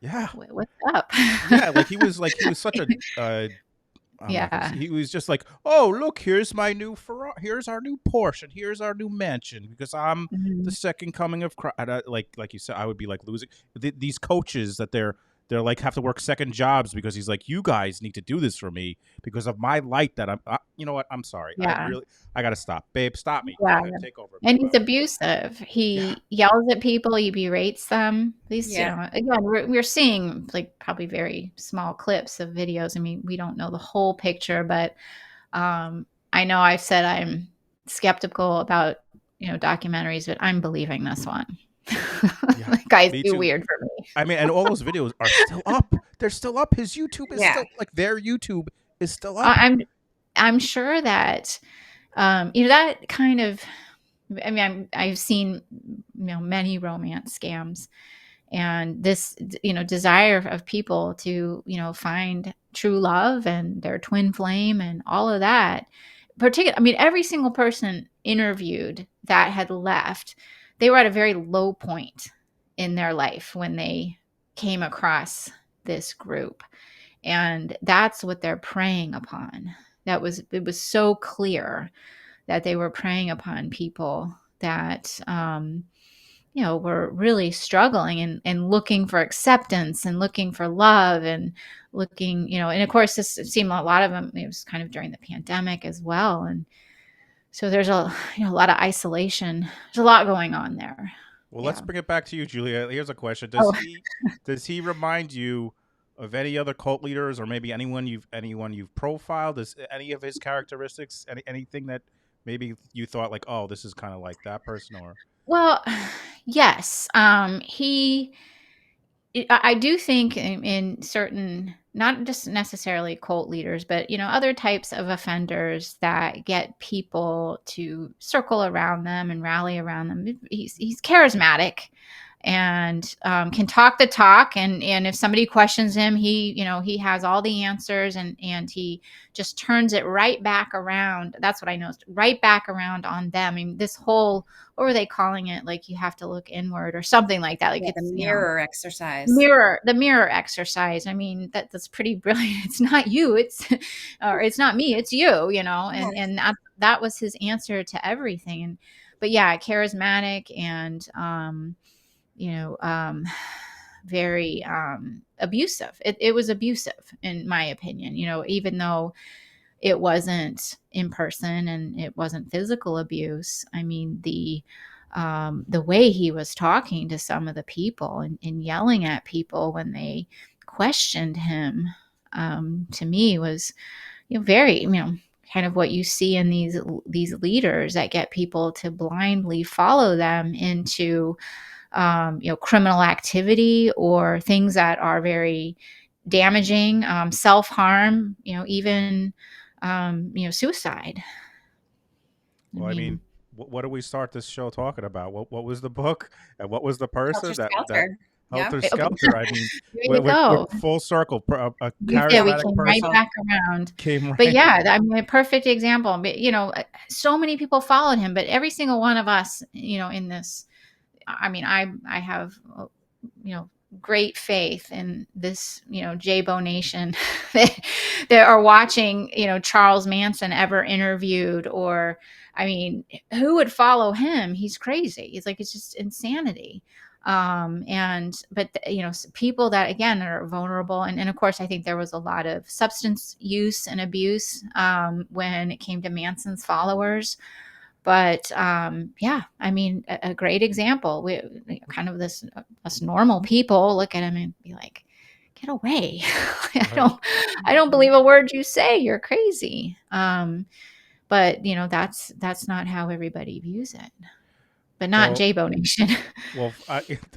yeah, What's up?" yeah. He was such a I'm not gonna say. Yeah. He was just like, "Oh, look, here's my new Ferrari. Here's our new Porsche, and here's our new mansion because I'm the Mhm. second coming of Christ." And like you said, I would be like losing these coaches that they're like have to work second jobs because he's like, "You guys need to do this for me because of my light that you know what? I'm sorry. Yeah. I gotta stop, babe. Stop me. Go Yeah. ahead, take over, And babe. he's abusive. Yeah, He yells at people, he berates them. These, Yeah. again, we're seeing like probably very small clips of videos. I mean, we don't know the whole picture, but I know I've said I'm skeptical about, documentaries, but I'm believing this one. yeah. The guy's Me too too. weird for me. I mean, and all those videos are still up. They're still up. His YouTube is Yeah. still like their YouTube is still up. I- I'm I'm sure that that kind of. I mean, I've seen many romance scams, and this desire of people to find true love and their twin flame and all of that. Particular, I mean, every single person interviewed that had left, they were at a very low point in their life when they came across this group, and that's what they're preying upon. It was so clear that they were preying upon people that were really struggling and looking for acceptance and looking for love and looking, and of course this seemed a lot of them, it was kind of during the pandemic as well. And so there's a lot of isolation. There's a lot going on there. Well, let's Yeah. bring it back to you, Julia. Here's a question: Oh, does he remind you of any other cult leaders, or maybe anyone you've profiled? Does any of his characteristics, anything that maybe you thought like, oh, this is kind of like that person, or well, yes. I do think in certain, not just necessarily cult leaders, but other types of offenders that get people to circle around them and rally around them. He's charismatic and can talk the talk, and if somebody questions him, he has all the answers, and he just turns it right back around. That's what I noticed, right back around on them. I mean, this whole, what were they calling it? Like, you have to look inward or something like that. Like, Yeah. The it's mirror exercise. the mirror exercise. I mean, that's pretty brilliant. It's not you, it's or it's not me, it's you, and that was his answer to everything. And but yeah, charismatic and you know um very abusive. It was abusive in my opinion, even though it wasn't in person and it wasn't physical abuse. I mean, the way he was talking to some of the people and yelling at people when they questioned him, to me was very kind of what you see in these leaders that get people to blindly follow them into criminal activity or things that are very damaging, self-harm, even suicide. I well, I mean, mean, what do we start this show talking about? What was the book, and what was the Helter person that Skelter. Yeah. Helter Skelter. I mean, There you we're go. full circle. A We did. We charismatic came right person back around. came But right. yeah, I mean, a perfect example. But so many people followed him, but every single one of us, in this, I mean, I have, you know, great faith in this, J-Bo Nation that are watching, Charles Manson ever interviewed, or, I mean, who would follow him? He's crazy. It's just insanity. But people that again are vulnerable, and of course I think there was a lot of substance use and abuse when it came to Manson's followers. But yeah, I mean, a great example. We kind of us normal people look at him and be like, "Get away! Right. I don't believe a word you say. You're crazy." But that's not how everybody views it. But not Well, J-Bo Nation. well.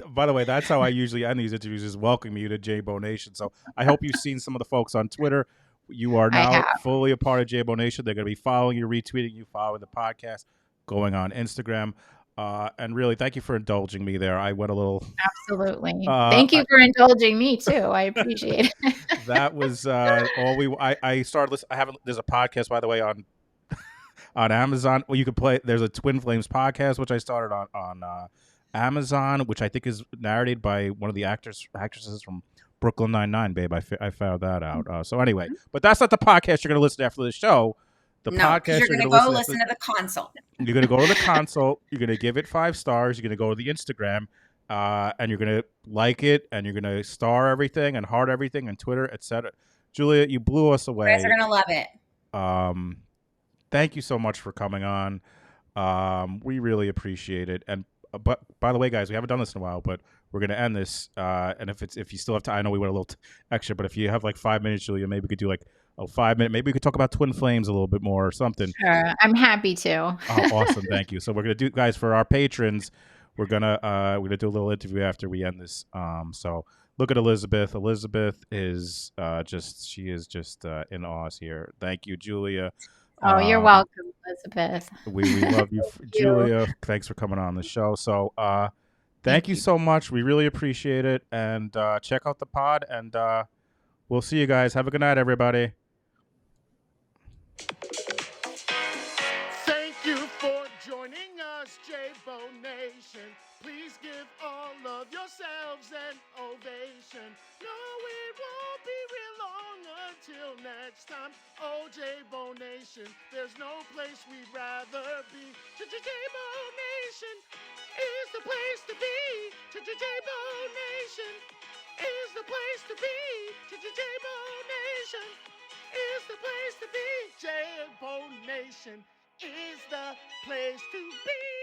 By the way, that's how I usually end these interviews: is welcoming you to J-Bo Nation. So I hope you've seen some of the folks on Twitter. You are I now have. fully a part of J-Bo Nation. They're going to be following you, retweeting you, following the podcast, going on Instagram. And really, thank you for indulging me there. I went a little. Absolutely. Uh, Thank you for indulging me too. I appreciate it. that was all we. I started listening. I haven't. There's a podcast, by the way, on Amazon. Well, you could play. There's a Twin Flames podcast which I started on Amazon, which I think is narrated by one of the actresses from Brooklyn Nine-Nine. Babe, I found that out. So anyway, but that's not the podcast you're going to listen to after the show. The No, because podcast you're you're going going to to go listen listen to the consult. You're going to go to the console. You're going to give it 5 stars. You're going to go to the Instagram, and you're going to like it, and you're going to star everything and heart everything and Twitter, etc. Julia, you blew us You guys are away. going to love it. Thank you so much for coming on. We really appreciate it. And but by the way, guys, we haven't done this in a while, but we're going to end this. And if you still have time, I know we went a little extra, but if you have like 5 minutes, Julia, maybe we could do like a 5 minute. Maybe we could talk about Twin Flames a little bit more or something. Sure. I'm happy to. Oh, awesome. Thank you. So we're going to do, guys, for our patrons, we're going to do a little interview after we end this. So look at Elizabeth. Elizabeth is she is just in awe here. Thank you, Julia. Oh, you're welcome, Elizabeth. We love you, Julia. Thanks for coming on the show. So thank you so much. We really appreciate it. And check out the pod, and we'll see you guys. Have a good night, everybody. Thank you for joining us, J-Bo Nation. Please give all of yourselves an ovation. No, it won't be real long until next time. Oh, J-Bo Nation, there's no place we'd rather be. J-Bo Nation is the place to be. J-Bo Nation is the place to be. J-Bo Nation is the place to be. J-Bo Nation is the place to be.